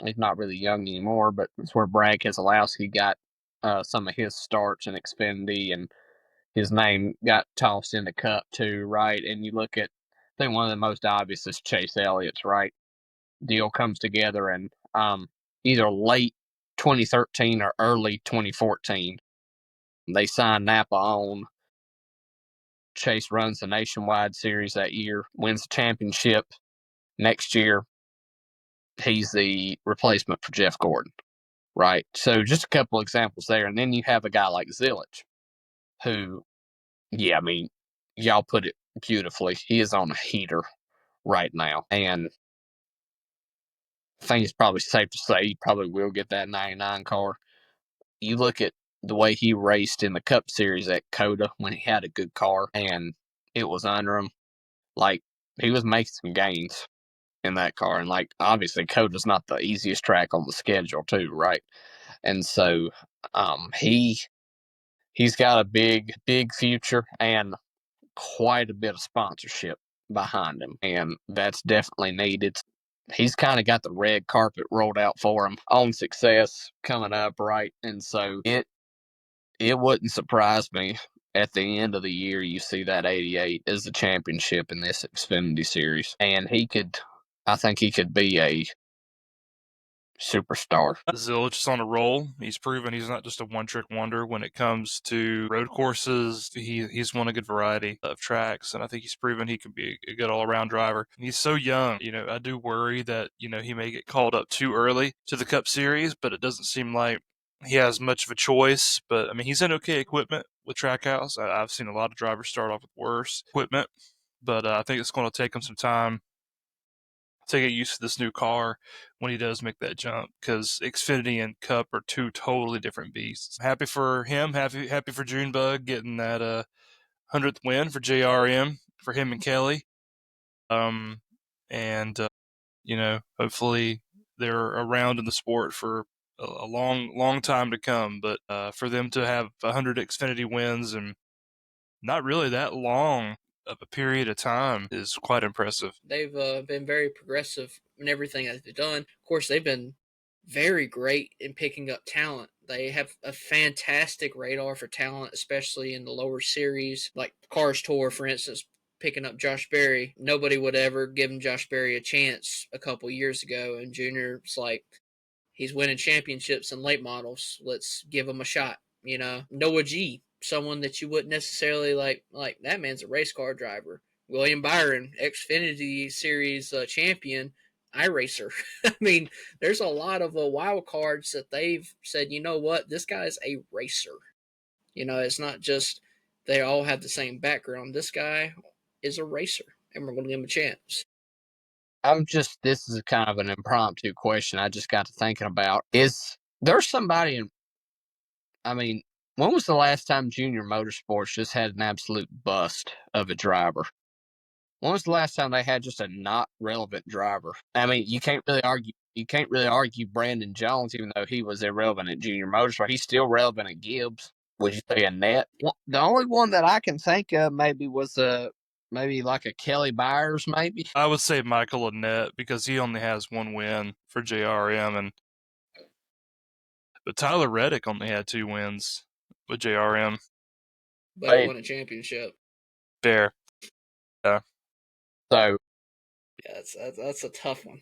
he's not really young anymore, but it's where Brad Keselowski got some of his starts in Xfinity, and his name got tossed in the Cup too, right? And you look at, I think one of the most obvious is Chase Elliott's, right? Deal comes together, and either late 2013 or early 2014, they signed Napa on. Chase runs the Nationwide Series that year, wins the championship. Next year, he's the replacement for Jeff Gordon, right? So just a couple examples there. And then you have a guy like Zilich, who, yeah, I mean, y'all put it beautifully. He is on a heater right now. And I think it's probably safe to say he probably will get that 99 car. You look at the way he raced in the Cup Series at Coda when he had a good car and it was under him. Like, he was making some gains in that car. And, like, obviously, Coda's not the easiest track on the schedule, too, right? And so he's got a big future and quite a bit of sponsorship behind him. And that's definitely needed. He's kind of got the red carpet rolled out for him on success coming up, right? And so it wouldn't surprise me at the end of the year you see that 88 as the championship in this Xfinity Series. And I think he could be a superstar. Zilich is on a roll. He's proven he's not just a one-trick wonder when it comes to road courses. He's won a good variety of tracks, and I think he's proven he can be a good all-around driver. He's so young. I do worry that, he may get called up too early to the Cup Series, but it doesn't seem like he has much of a choice. But, I mean, he's in okay equipment with Trackhouse. I've seen a lot of drivers start off with worse equipment, but I think it's going to take him some time to get used to this new car when he does make that jump, because Xfinity and Cup are two totally different beasts. Happy for him, happy for Junebug getting that 100th win for JRM for him and Kelly. And hopefully they're around in the sport for a long time to come. But for them to have 100 Xfinity wins and not really that long of a period of time is quite impressive. They've been very progressive in everything that they've done. Of course, they've been very great in picking up talent. They have a fantastic radar for talent, especially in the lower series, like Cars Tour, for instance, picking up Josh Berry. Nobody would ever give Josh Berry a chance a couple years ago, and Junior's like, he's winning championships in late models. Let's give him a shot. Noah G, someone that you wouldn't necessarily like that man's a race car driver. William Byron, Xfinity Series champion, iRacer. I mean, there's a lot of wild cards that they've said, you know what, this guy's a racer. It's not just they all have the same background. This guy is a racer, and we're going to give him a chance. This is kind of an impromptu question I just got to thinking about. Is there somebody when was the last time Junior Motorsports just had an absolute bust of a driver? When was the last time they had just a not relevant driver? I mean, you can't really argue Brandon Jones, even though he was irrelevant at Junior Motorsport. He's still relevant at Gibbs. Would you say Annette? The only one that I can think of maybe was maybe like a Kelly Byers, maybe. I would say Michael Annette, because he only has one win for JRM, but Tyler Reddick only had 2 wins with JRM. But he won a championship. Fair. Yeah. So yeah, that's a tough one.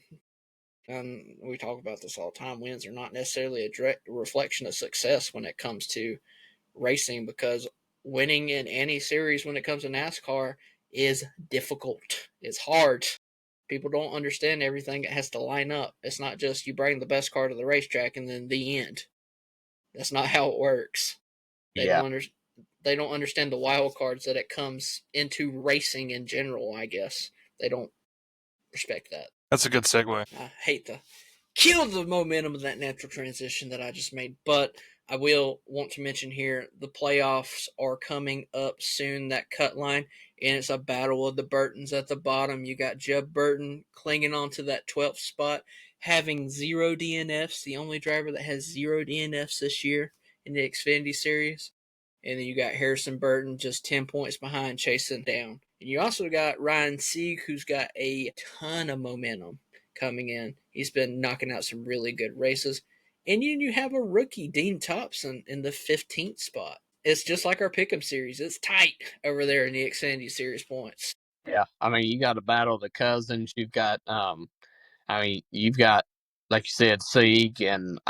And we talk about this all the time. Wins are not necessarily a direct reflection of success when it comes to racing, because winning in any series when it comes to NASCAR is difficult. It's hard. People don't understand everything that has to line up. It's not just you bring the best car to the racetrack and then the end. That's not how it works. They don't understand the wild cards that it comes into racing in general, I guess. They don't respect that. That's a good segue. I hate to kill the momentum of that natural transition that I just made, but I will want to mention here the playoffs are coming up soon, that cut line, and it's a battle of the Burtons at the bottom. You got Jeb Burton clinging on to that 12th spot, having 0 DNFs, the only driver that has 0 DNFs this year in the Xfinity Series. And then you got Harrison Burton just 10 points behind, chasing down. And you also got Ryan Sieg, who's got a ton of momentum coming in. He's been knocking out some really good races. And you have a rookie, Dean Thompson, in the 15th spot. It's just like our Pick'em series. It's tight over there in the Xfinity Series points. Yeah, I mean, you got to battle the cousins. You've got, you've got, like you said, Sieg, and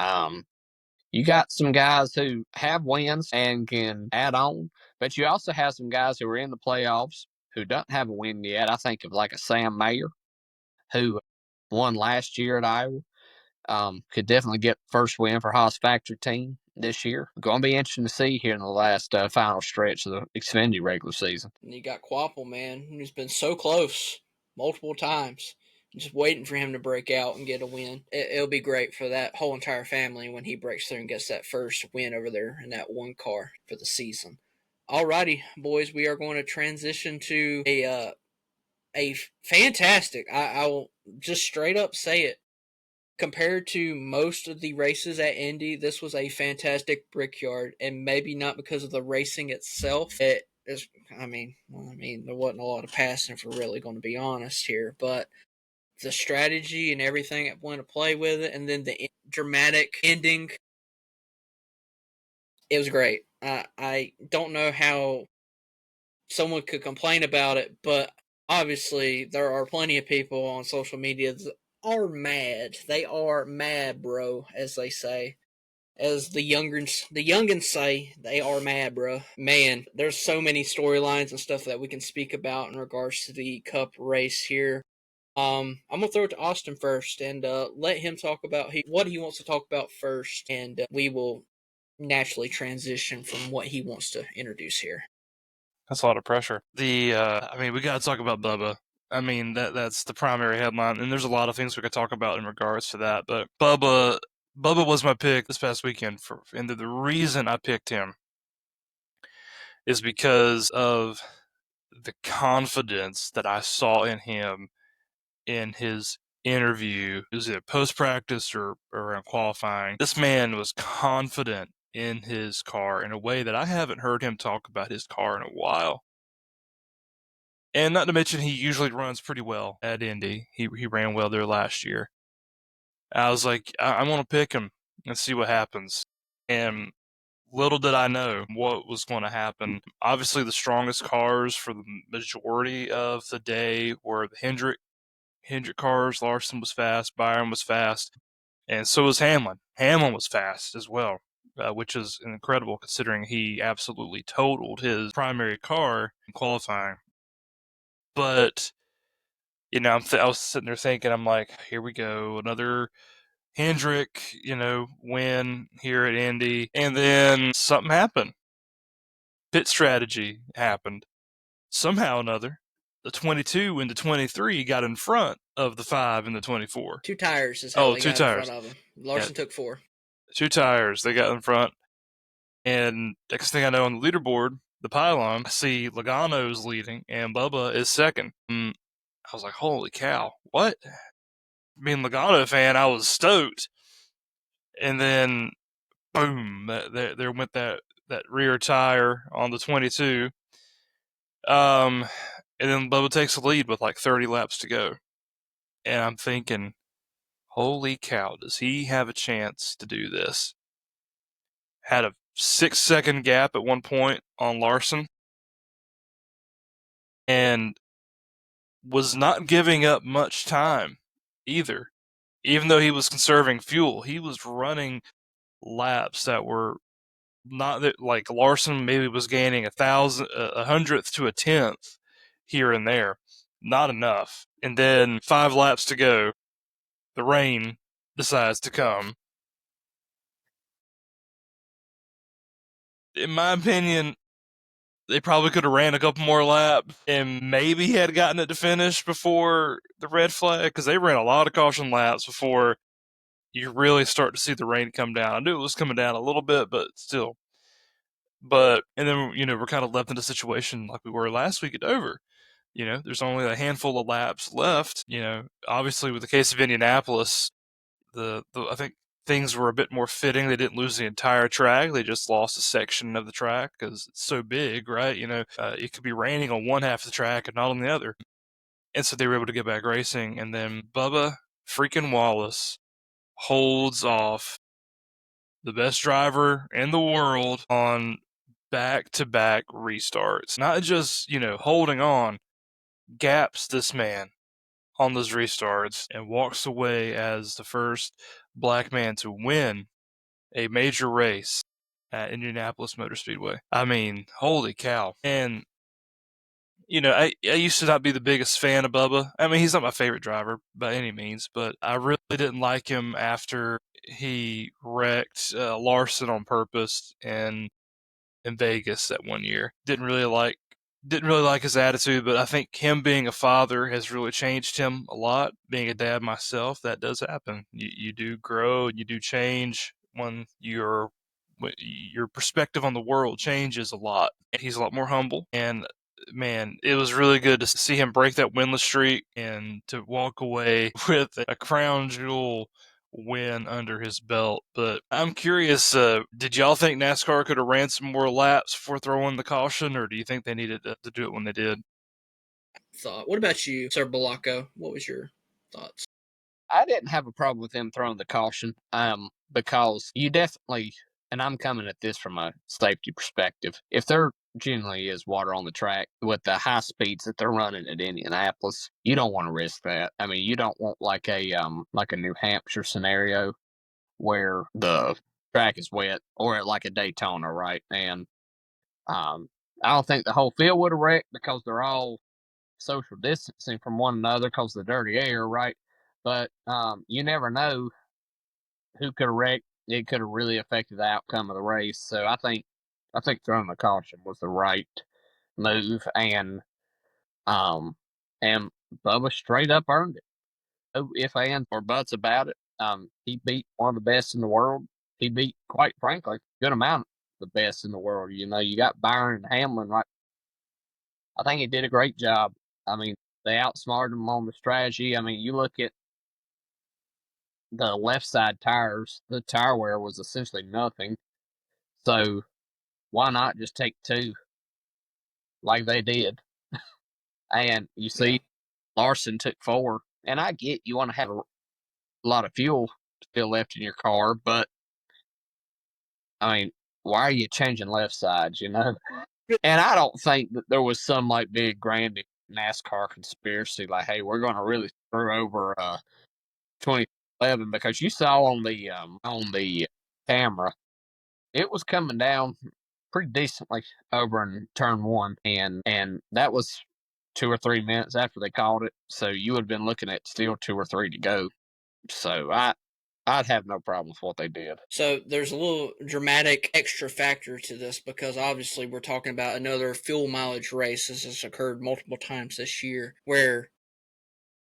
you got some guys who have wins and can add on, but you also have some guys who are in the playoffs who don't have a win yet. I think of like a Sam Mayer, who won last year at Iowa. Could definitely get first win for Haas Factory team this year. Going to be interesting to see here in the last final stretch of the Xfinity regular season. And you got Quapple, man, who's been so close multiple times. Just waiting for him to break out and get a win. It'll be great for that whole entire family when he breaks through and gets that first win over there in that one car for the season. Alrighty, boys, we are going to transition to a fantastic, I will just straight up say it, compared to most of the races at Indy, this was a fantastic Brickyard, and maybe not because of the racing itself. There wasn't a lot of passing, if we're really going to be honest here, but the strategy and everything that went to play with it, and then the dramatic ending, it was great. I don't know how someone could complain about it, but obviously there are plenty of people on social media that are mad. They are mad, bro, as they say. As the youngins say, they are mad, bro. Man, there's so many storylines and stuff that we can speak about in regards to the Cup race here. I'm gonna throw it to Austin first and let him talk about what he wants to talk about first, and we will naturally transition from what he wants to introduce here. That's a lot of pressure. We got to talk about Bubba. I mean, that's the primary headline, and there's a lot of things we could talk about in regards to that. But Bubba was my pick this past weekend, and the reason I picked him is because of the confidence that I saw in him in his interview. Was it post practice or around qualifying? This man was confident in his car in a way that I haven't heard him talk about his car in a while. And not to mention, he usually runs pretty well at Indy. He ran well there last year. I was like, I want to pick him and see what happens. And little did I know what was going to happen. Obviously, the strongest cars for the majority of the day were the Hendrick cars. Larson was fast. Byron was fast. And so was Hamlin. Hamlin was fast as well, which is incredible considering he absolutely totaled his primary car in qualifying. But, I was sitting there thinking, I'm like, here we go, another Hendrick, win here at Indy. And then something happened. Pit strategy happened. Somehow or another, the 22 and the 23 got in front of the 5 and the 24. 2 tires is how they got in front of him. Larson took 4. 2 tires, they got in front. And next thing I know on the leaderboard, the pylon, I see Logano's leading and Bubba is second. I was like, holy cow, what? Being a Logano fan, I was stoked. And then, boom, there went that rear tire on the 22. And then Bubba takes the lead with like 30 laps to go. And I'm thinking, holy cow, does he have a chance to do this? Had a 6-second gap at one point on Larson. And was not giving up much time either. Even though he was conserving fuel, he was running laps that were not that, like Larson maybe was gaining 100th to a 10th here and there. Not enough. And then 5 laps to go, the rain decides to come. In my opinion, they probably could have ran a couple more laps and maybe had gotten it to finish before the red flag, because they ran a lot of caution laps before, you really start to see the rain come down. I knew it was coming down a little bit, but still. And then, we're kind of left in a situation like we were last week at Dover. There's only a handful of laps left. Obviously with the case of Indianapolis, I think things were a bit more fitting. They didn't lose the entire track. They just lost a section of the track because it's so big, right? It could be raining on one half of the track and not on the other. And so they were able to get back racing. And then Bubba freaking Wallace holds off the best driver in the world on back-to-back restarts. Not just, holding on, gaps this man on those restarts and walks away as the first black man to win a major race at Indianapolis Motor Speedway. I mean, holy cow. And, I used to not be the biggest fan of Bubba. I mean, he's not my favorite driver by any means, but I really didn't like him after he wrecked Larson on purpose in Vegas that one year. Didn't really like his attitude, but I think him being a father has really changed him a lot. Being a dad myself, that does happen. You do grow, you do change when your perspective on the world changes a lot. He's a lot more humble, and man, it was really good to see him break that winless streak and to walk away with a crown jewel win under his belt. But I'm curious, did y'all think NASCAR could have ran some more laps before throwing the caution, or do you think they needed to do it when they did? What about you, Sir Balaco? What was your thoughts? I didn't have a problem with them throwing the caution, because you definitely, and I'm coming at this from a safety perspective, if there genuinely is water on the track with the high speeds that they're running at Indianapolis, you don't want to risk that. I mean, you don't want like a New Hampshire scenario where the track is wet, or like a Daytona, right? And I don't think the whole field would have wrecked because they're all social distancing from one another because of the dirty air, right? But you never know who could have wrecked. It could have really affected the outcome of the race. So I think throwing the caution was the right move, um, and Bubba straight up earned it. No if, ands, or buts about it. He beat one of the best in the world. He beat, quite frankly, a good amount of the best in the world. You got Byron and Hamlin, right? I think he did a great job. I mean, they outsmarted him on the strategy. I mean, you look at the left side tires, the tire wear was essentially nothing. So why not just take two like they did? And you see, Yeah. Larson took four. And I get you want to have a lot of fuel still left in your car, but I mean, why are you changing left sides, And I don't think that there was some like big grand NASCAR conspiracy, like, hey, we're going to really screw over 2011, because you saw on the camera it was coming down pretty decently over in turn one, and that was 2 or 3 minutes after they called it. So you would have been looking at still 2 or 3 to go. So I'd have no problem with what they did. So there's a little dramatic extra factor to this because obviously we're talking about another fuel mileage race. This has occurred multiple times this year where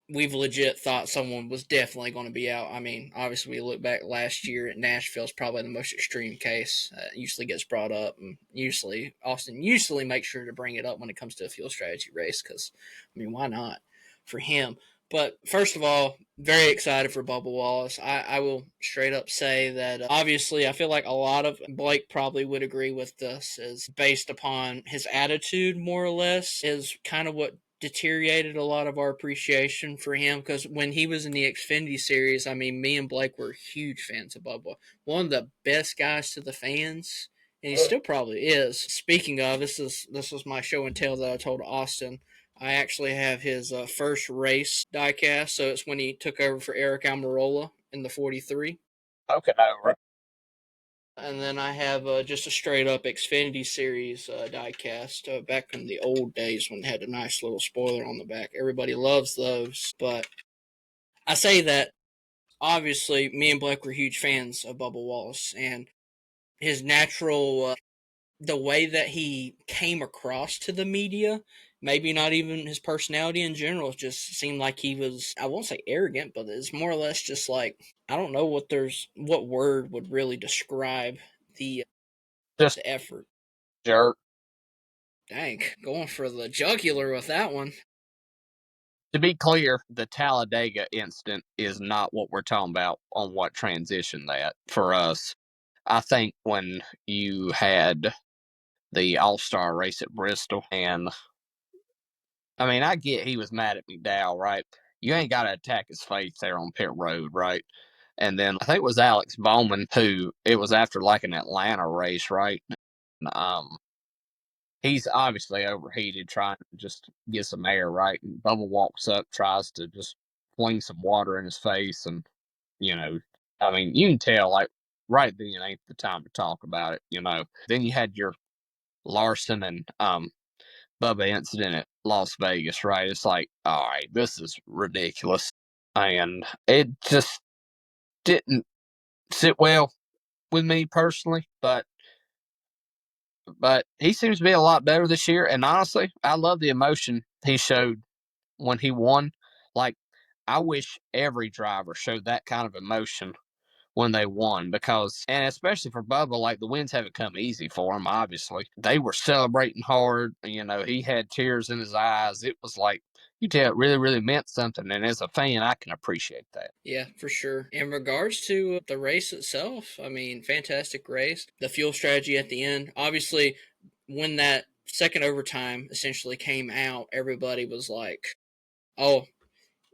we've legit thought someone was definitely going to be out. I mean, obviously we look back last year at Nashville is probably the most extreme case. Usually gets brought up, and usually Austin usually makes sure to bring it up when it comes to a fuel strategy race because, I mean, why not for him? But first of all, very excited for Bubba Wallace. I will straight up say that obviously I feel like a lot of Blake probably would agree with this is based upon his attitude more or less is kind of what deteriorated a lot of our appreciation for him because when he was in the Xfinity Series, I mean, me and Blake were huge fans of Bubba. One of the best guys to the fans, and he still probably is. Speaking of, this was my show and tell that I told Austin. I actually have his first race diecast, so it's when he took over for Aric Almirola in the 43. Okay, right. And then I have just a straight up Xfinity Series diecast back in the old days when it had a nice little spoiler on the back. Everybody loves those. But I say that obviously me and Blake were huge fans of Bubba Wallace and his natural the way that he came across to the media, maybe not even his personality in general, just seemed like he was, I won't say arrogant, but it's more or less just like, I don't know what word would really describe the Just effort. jerk. Dang, going for the jugular with that one. To be clear, the Talladega incident is not what we're talking about on what transitioned that for us. I think when you had the All-Star race at Bristol, and I mean, I get he was mad at McDowell, right? You ain't got to attack his face there on pit road, right? And then I think it was Alex Bowman who it was after like an Atlanta race, right? Um, he's obviously overheated, trying to just get some air, right? And Bubba walks up, tries to just fling some water in his face, and you know, I mean, you can tell like right then ain't the time to talk about it, you know. Then you had your Larson and Bubba incident at Las Vegas, right? It's like, all right, this is ridiculous, and it just didn't sit well with me personally, but he seems to be a lot better this year. And honestly, I love the emotion he showed when he won. Like, I wish every driver showed that kind of emotion when they won because, and especially for Bubba, like the wins haven't come easy for him, obviously. They were celebrating hard. You know, he had tears in his eyes. It was like, you tell it really, really meant something. And as a fan, I can appreciate that. Yeah, for sure. In regards to the race itself, I mean, fantastic race. The fuel strategy at the end, obviously, when that second overtime essentially came out, everybody was like, "Oh,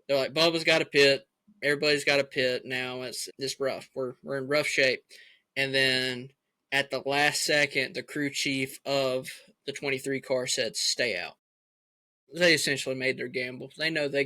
they're like Bubba's got a pit, everybody's got a pit now. It's rough. We're in rough shape." And then at the last second, the crew chief of the 23 car said, "Stay out." They essentially made their gamble. They know they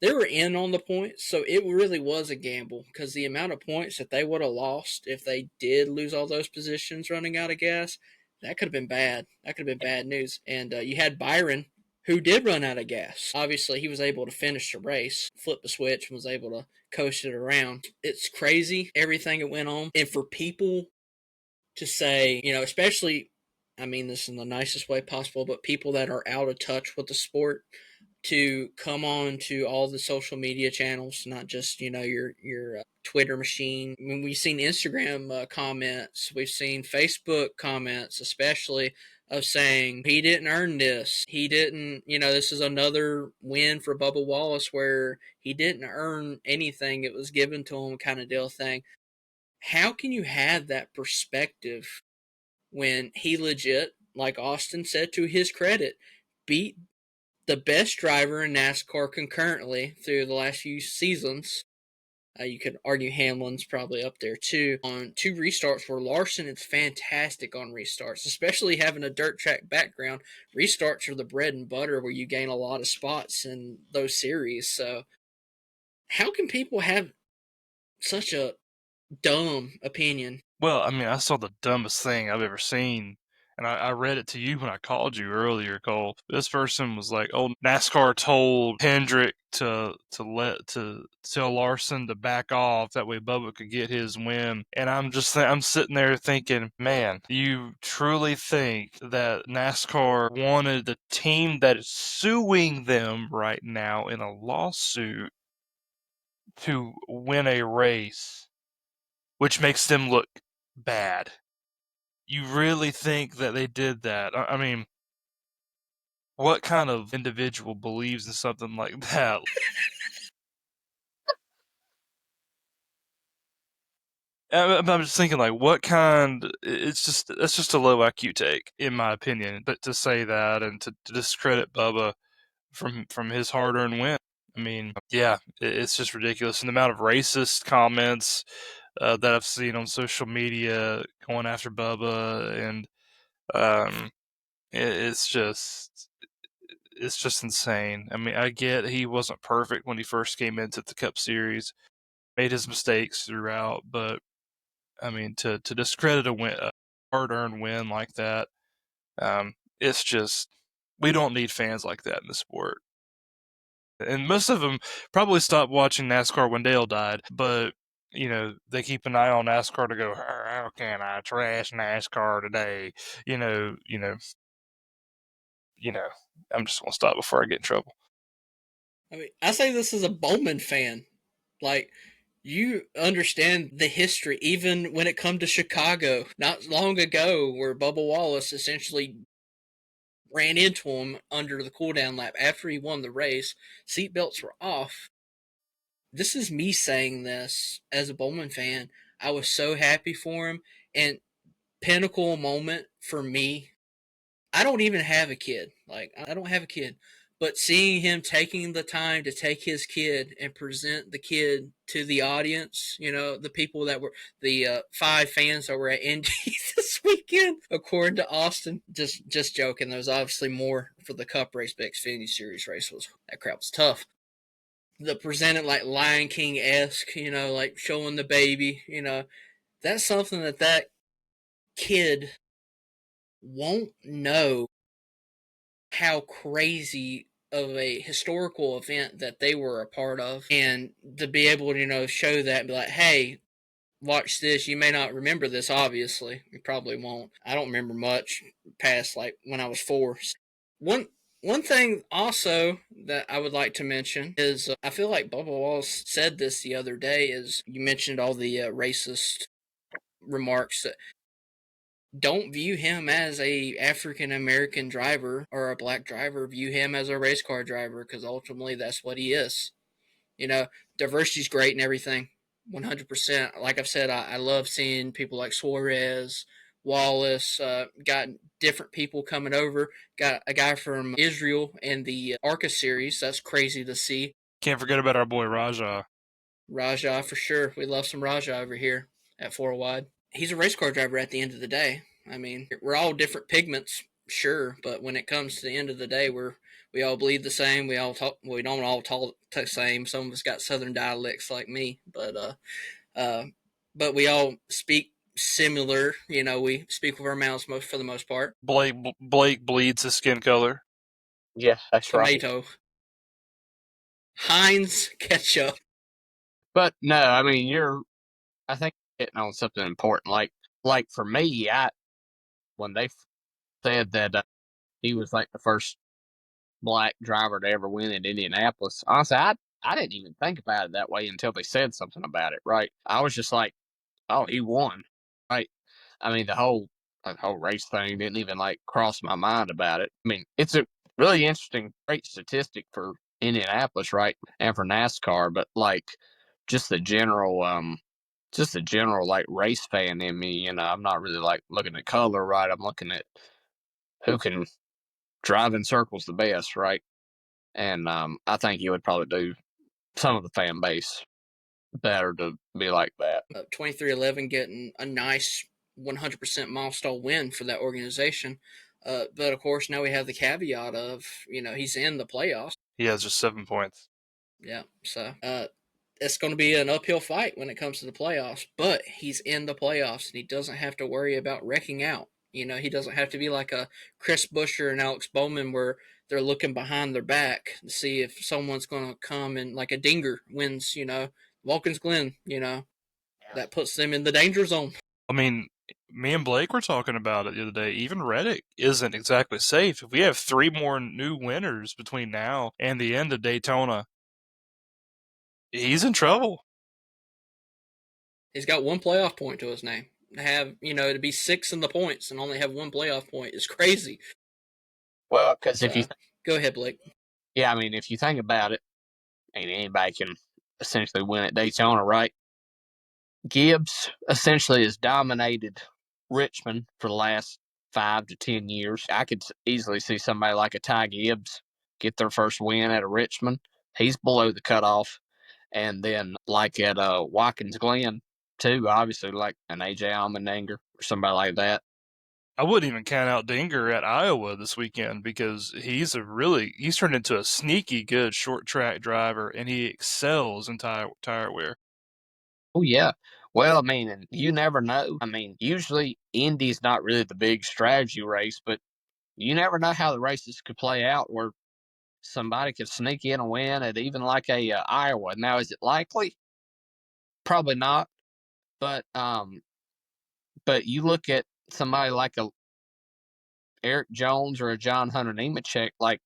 were in on the points, so it really was a gamble because the amount of points that they would have lost if they did lose all those positions running out of gas, that could have been bad. That could have been bad news. And you had Byron, who did run out of gas. Obviously, he was able to finish the race, flip the switch, and was able to coast it around. It's crazy everything that went on, and for people to say, especially, I mean this in the nicest way possible, but people that are out of touch with the sport to come on to all the social media channels, not just your Twitter machine. I mean, we've seen Instagram comments, we've seen Facebook comments, especially of saying he didn't earn this. He didn't, this is another win for Bubba Wallace where he didn't earn anything. It was given to him kind of deal thing. How can you have that perspective when he legit, like Austin said to his credit, beat the best driver in NASCAR concurrently through the last few seasons? You could argue Hamlin's probably up there too on two restarts where Larson is fantastic on restarts, especially having a dirt track background. Restarts are the bread and butter where you gain a lot of spots in those series. So how can people have such a dumb opinion? Well, I mean, I saw the dumbest thing I've ever seen, and I read it to you when I called you earlier, Cole. This person was like, "Oh, NASCAR told Hendrick to tell Larson to back off, that way Bubba could get his win." And I'm sitting there thinking, man, you truly think that NASCAR wanted the team that is suing them right now in a lawsuit to win a race, which makes them look bad? You really think that they did that? I mean, what kind of individual believes in something like that? I'm just thinking, like, what kind? That's just a low IQ take, in my opinion. But to say that and to discredit Bubba from his hard-earned win, I mean, yeah, it's just ridiculous. And the amount of racist comments that I've seen on social media going after Bubba, and um, it's just insane. I mean, I get he wasn't perfect when he first came into the Cup Series, made his mistakes throughout, but I mean, to discredit a hard-earned win like that, it's just, we don't need fans like that in the sport. And most of them probably stopped watching NASCAR when Dale died, but they keep an eye on NASCAR to go, how can I trash NASCAR today? You know, you know, I'm just gonna stop before I get in trouble. I mean, I say this as a Bowman fan. Like, you understand the history, even when it come to Chicago, not long ago, where Bubba Wallace essentially ran into him under the cooldown lap after he won the race. Seatbelts were off. This is me saying this as a Bowman fan. I was so happy for him. And pinnacle moment for me, I don't even have a kid. Like, I don't have a kid. But seeing him taking the time to take his kid and present the kid to the audience, the people that were the 5 fans that were at Indy this weekend, according to Austin, just joking. There was obviously more for the Cup race, but Xfinity Series race that crowd was tough. The presented like Lion King esque, like showing the baby, that's something that kid won't know how crazy of a historical event that they were a part of, and to be able to show that and be like, hey, watch this. You may not remember this, obviously. You probably won't. I don't remember much past like when I was 4. One thing also that I would like to mention is I feel like Bubba Wallace said this the other day. Is you mentioned all the racist remarks that don't view him as a African American driver or a black driver. View him as a race car driver, because ultimately that's what he is. Diversity's great and everything, 100%. Like I've said, I love seeing people like Suarez, Wallace. Got different people coming over. Got a guy from Israel in the ARCA series. That's crazy to see. Can't forget about our boy Raja. Raja for sure. We love some Raja over here at 4 Wide. He's a race car driver at the end of the day. I mean, we're all different pigments, sure, but when it comes to the end of the day, we all bleed the same. We all talk. We don't all talk the same. Some of us got Southern dialects like me, but we all speak similar. We speak with our mouths for the most part. Blake bleeds his skin color. Yeah, that's right. Tomato. Heinz ketchup. But no, I mean, I think you're hitting on something important. Like for me, when they said that he was like the first black driver to ever win in Indianapolis, honestly, I didn't even think about it that way until they said something about it. Right? I was just like, oh, he won. Right? I mean, the whole race thing didn't even like cross my mind about it. I mean, it's a really interesting, great statistic for Indianapolis, right, and for NASCAR. But like, just the general, like race fan in me, I'm not really like looking at color, right? I'm looking at who can drive in circles the best, right? And I think you would probably do some of the fan base better to be like that. 2311 getting a nice 100% milestone win for that organization. But of course, now we have the caveat of, he's in the playoffs. He has just 7 points. Yeah. So it's going to be an uphill fight when it comes to the playoffs, but he's in the playoffs and he doesn't have to worry about wrecking out. He doesn't have to be like a Chris Buescher and Alex Bowman where they're looking behind their back to see if someone's going to come and like a dinger wins, Watkins Glen, that puts them in the danger zone. I mean, me and Blake were talking about it the other day. Even Reddick isn't exactly safe. If we have 3 more new winners between now and the end of Daytona, he's in trouble. He's got 1 playoff point to his name. To have, to be 6 in the points and only have 1 playoff point is crazy. Well, because if you go ahead, Blake. Yeah, I mean, if you think about it, anybody can essentially win at Daytona, right? Gibbs essentially has dominated Richmond for the last 5 to 10 years. I could easily see somebody like a Ty Gibbs get their first win at a Richmond. He's below the cutoff. And then like at Watkins Glen, too, obviously like an AJ Allmendinger or somebody like that. I wouldn't even count out Dinger at Iowa this weekend because he's turned into a sneaky good short track driver and he excels in tire wear. Oh, yeah. Well, I mean, and you never know. I mean, usually Indy's not really the big strategy race, but you never know how the races could play out where somebody could sneak in a win at even like a Iowa. Now, is it likely? Probably not, but you look at somebody like a Eric Jones or a John Hunter Nemechek, like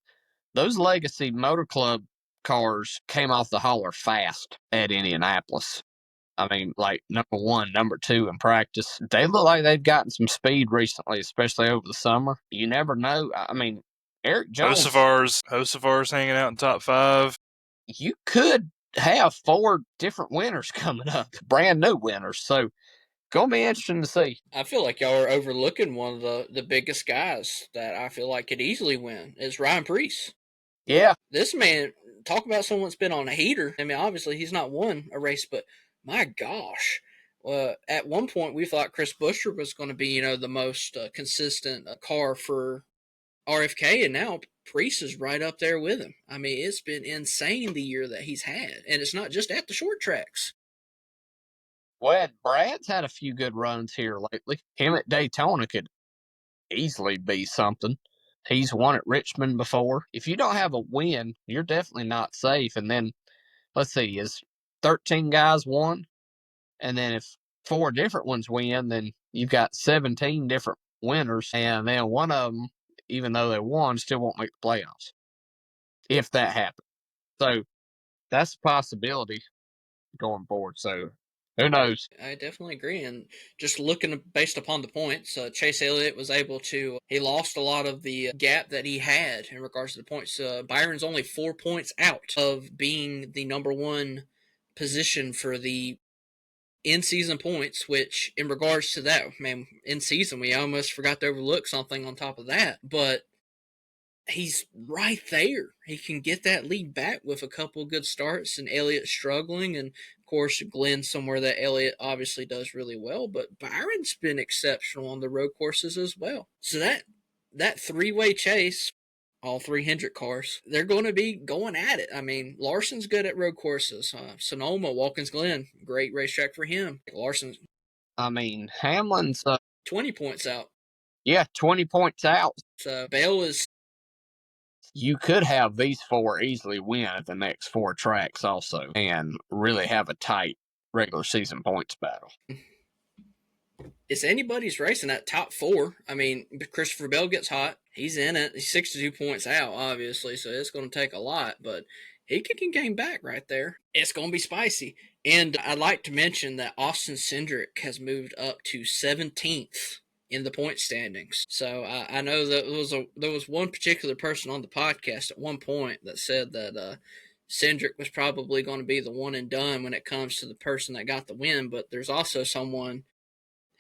those Legacy Motor Club cars came off the hauler fast at Indianapolis. I mean, like number one, number two in practice. They look like they've gotten some speed recently, especially over the summer. You never know. I mean, Eric Jones. Hocevar's hanging out in top 5. You could have 4 different winners coming up, brand new winners. So, gonna be interesting to see. I feel like y'all are overlooking one of the biggest guys that I feel like could easily win is Ryan Preece. Yeah. This man, talk about someone that's been on a heater. I mean, obviously he's not won a race, but my gosh. At one point we thought Chris Buescher was going to be, the most consistent car for RFK, and now Preece is right up there with him. I mean, it's been insane the year that he's had, and it's not just at the short tracks. Well, Brad's had a few good runs here lately. Him at Daytona could easily be something. He's won at Richmond before. If you don't have a win, you're definitely not safe. And then, let's see, is 13 guys won? And then if 4 different ones win, then you've got 17 different winners. And then one of them, even though they won, still won't make the playoffs. If that happens. So that's a possibility going forward. So who knows? I definitely agree. And just looking based upon the points, Chase Elliott was able to, he lost a lot of the gap that he had in regards to the points. Byron's only 4 points out of being the number one position for the in-season points, which in regards to that, man, in-season, we almost forgot to overlook something on top of that. But he's right there. He can get that lead back with a couple of good starts, and Elliott struggling, and of course Glenn somewhere that Elliott obviously does really well, but Byron's been exceptional on the road courses as well. So that three-way chase, all 3 Hendrick cars, they're going to be going at it. I mean, Larson's good at road courses. Sonoma, Watkins Glen, great racetrack for him. Larson's, I mean, Hamlin's 20 points out. Yeah, 20 points out. So Bell is, you could have these 4 easily win at the next 4 tracks also and really have a tight regular season points battle. It's anybody's race in that top 4. I mean, Christopher Bell gets hot. He's in it. He's 62 points out, obviously, so it's going to take a lot, but he can gain back right there. It's going to be spicy. And I'd like to mention that Austin Cindric has moved up to 17th in the point standings. So I know that there was one particular person on the podcast at one point that said that Cindric was probably going to be the one and done when it comes to the person that got the win, but there's also someone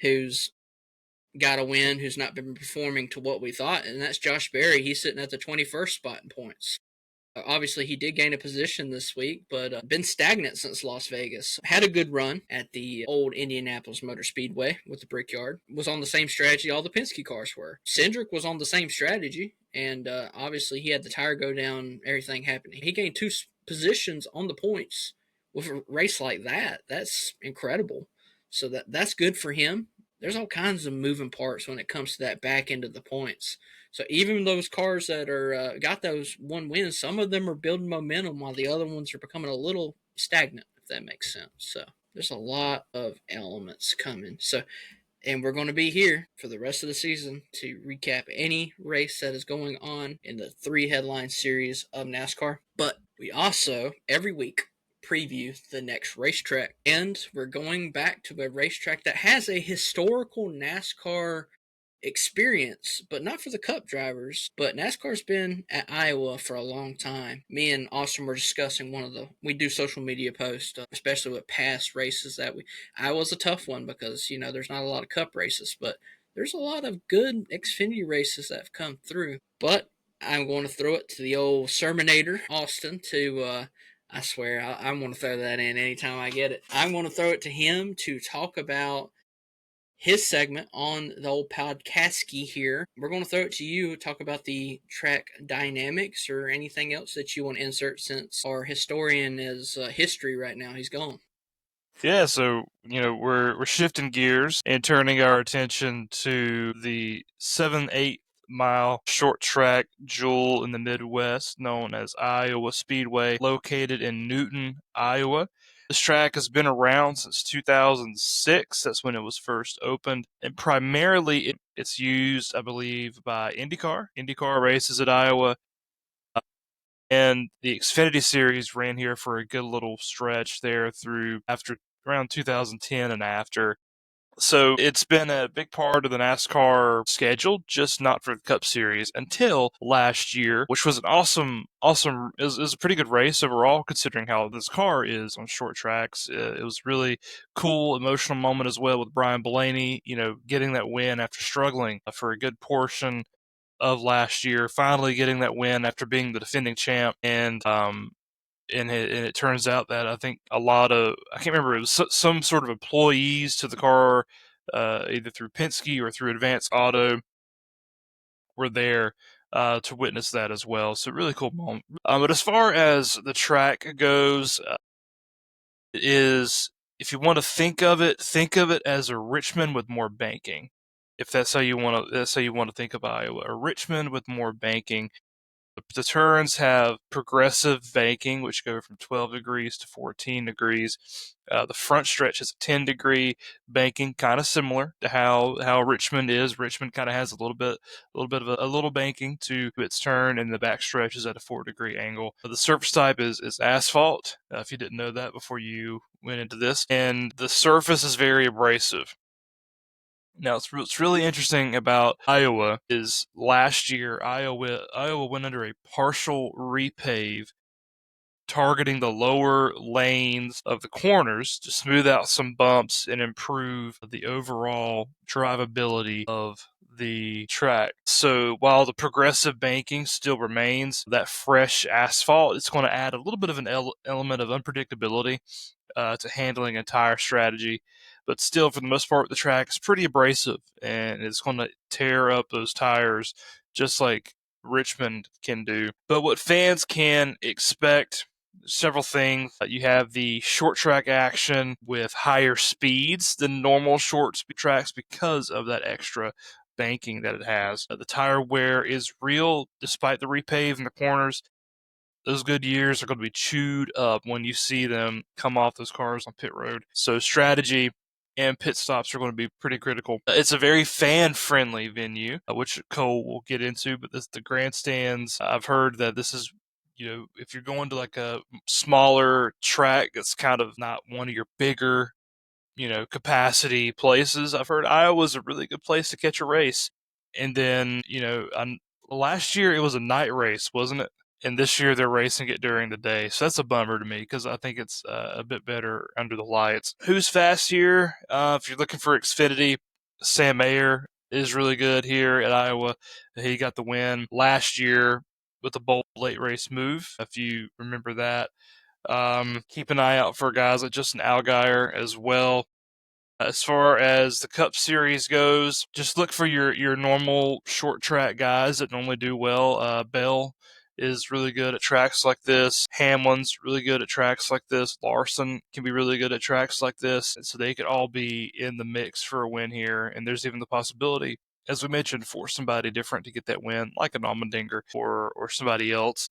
who's got a win who's not been performing to what we thought, and that's Josh Berry. He's sitting at the 21st spot in points. Obviously, he did gain a position this week, but been stagnant since Las Vegas. Had a good run at the old Indianapolis Motor Speedway with the Brickyard. Was on the same strategy all the Penske cars were. Cindric was on the same strategy, and obviously he had the tire go down, everything happening. He gained 2 positions on the points with a race like that. That's incredible. So that's good for him. There's all kinds of moving parts when it comes to that back end of the points. So even those cars that are got those one wins, some of them are building momentum while the other ones are becoming a little stagnant, if that makes sense. So there's a lot of elements coming. So, and we're going to be here for the rest of the season to recap any race that is going on in the 3 headline series of NASCAR. But we also, every week, preview the next racetrack. And we're going back to a racetrack that has a historical NASCAR experience, but not for the Cup drivers. But NASCAR's been at Iowa for a long time. Me and Austin were discussing we do social media posts, especially with past races Iowa's a tough one because, there's not a lot of Cup races, but there's a lot of good Xfinity races that have come through. But I'm going to throw it to the old Sermonator, Austin, to, I swear, I'm going to throw that in anytime I get it. I'm going to throw it to him to talk about his segment on the old podcasty here. We're going to throw it to you to talk about the track dynamics or anything else that you want to insert since our historian is history right now. He's gone. Yeah, so we're shifting gears and turning our attention to the 7-8 mile short track jewel in the Midwest known as Iowa Speedway, located in Newton, Iowa. This track has been around since 2006. That's when it was first opened. And primarily it's used, I believe, by IndyCar. IndyCar races at Iowa. And the Xfinity Series ran here for a good little stretch there through after around 2010 and after. So it's been a big part of the NASCAR schedule, just not for the Cup Series until last year, which was an awesome, it was a pretty good race overall, considering how this car is on short tracks. It was really cool, emotional moment as well with Brian Blaney, getting that win after struggling for a good portion of last year, finally getting that win after being the defending champ. And it turns out that I think a lot of, I can't remember, it was some sort of employees to the car, either through Penske or through Advanced Auto, were there to witness that as well. So really cool moment. But as far as the track goes, if you want to think of it as a Richmond with more banking. If that's how you want to think of Iowa, a Richmond with more banking. The turns have progressive banking, which go from 12 degrees to 14 degrees. The front stretch is a 10-degree banking, kind of similar to how Richmond is. Richmond kind of has a little bit of a little banking to its turn, and the back stretch is at a 4-degree angle. The surface type is asphalt. If you didn't know that before you went into this, and the surface is very abrasive. Now, what's really interesting about Iowa is last year Iowa went under a partial repave, targeting the lower lanes of the corners to smooth out some bumps and improve the overall drivability of the track. So while the progressive banking still remains, that fresh asphalt, it's going to add a little bit of an element of unpredictability to handling a tire strategy. But still, for the most part, the track is pretty abrasive, and it's going to tear up those tires just like Richmond can do. But what fans can expect, several things. You have the short track action with higher speeds than normal short speed tracks because of that extra banking that it has. The tire wear is real despite the repave in the corners. Those good years are going to be chewed up when you see them come off those cars on pit road. So strategy and pit stops are going to be pretty critical. It's a very fan-friendly venue, which Cole will get into, but the grandstands, I've heard that this is, if you're going to like a smaller track that's kind of not one of your bigger, capacity places, I've heard Iowa's a really good place to catch a race. And then, last year it was a night race, wasn't it? And this year they're racing it during the day. So that's a bummer to me because I think it's a bit better under the lights. Who's fast here? If you're looking for Xfinity, Sam Mayer is really good here at Iowa. He got the win last year with a bold late race move, if you remember that. Keep an eye out for guys like Justin Allgaier as well. As far as the Cup Series goes, just look for your normal short track guys that normally do well. Bell is really good at tracks like this. Hamlin's really good at tracks like this. Larson can be really good at tracks like this. And so they could all be in the mix for a win here. And there's even the possibility, as we mentioned, for somebody different to get that win, like an Allmendinger or somebody else.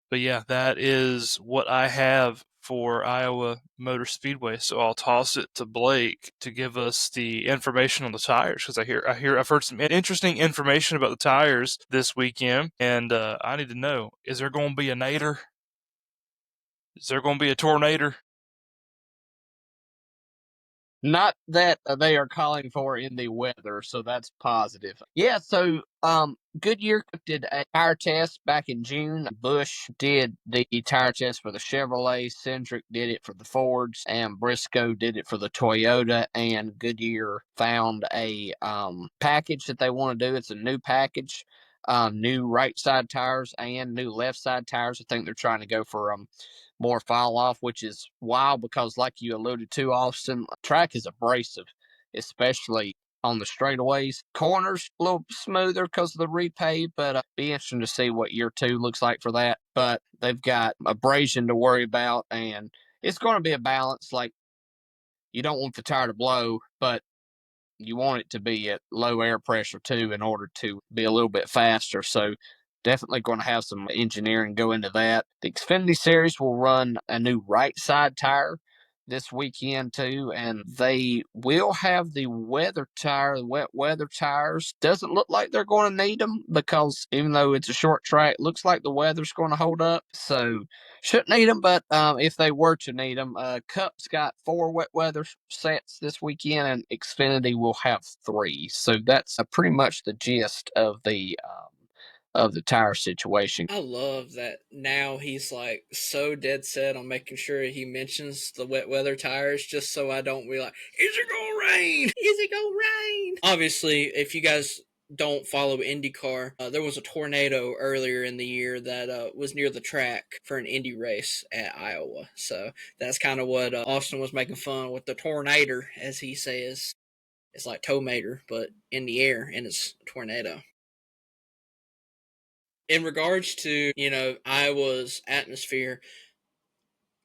But yeah, that is what I have for Iowa Motor Speedway. So I'll toss it to Blake to give us the information on the tires, because I've heard some interesting information about the tires this weekend, and I need to know: is there going to be a nader? Is there going to be a tornado? Not that they are calling for in the weather, so that's positive. Yeah, so Goodyear did a tire test back in June. Busch did the tire test for the Chevrolet, Cindric did it for the Fords, and Briscoe did it for the Toyota, and Goodyear found a package that they want to do. It's a new package, new right side tires and new left side tires. I think they're trying to go for more fall off, which is wild because, like you alluded to, Austin, track is abrasive, especially on the straightaways. Corners a little smoother because of the repave, but be interesting to see what year 2 looks like for that. But they've got abrasion to worry about, and it's going to be a balance. Like, you don't want the tire to blow, but you want it to be at low air pressure too in order to be a little bit faster. So definitely going to have some engineering go into that. The Xfinity Series will run a new right side tire this weekend too, and they will have the weather tire, the wet weather tires. Doesn't look like they're going to need them because even though it's a short track, looks like the weather's going to hold up, so shouldn't need them. But if they were to need them, Cup's got 4 wet weather sets this weekend, and Xfinity will have 3. So that's pretty much the gist of the tire situation. I love that now he's like so dead set on making sure he mentions the wet weather tires just so I don't be like, is it gonna rain? Is it gonna rain? Obviously, if you guys don't follow IndyCar, there was a tornado earlier in the year that was near the track for an Indy race at Iowa. So that's kind of what Austin was making fun with the tornado, as he says. It's like tow mater, but in the air, and it's a tornado. In regards to, Iowa's atmosphere,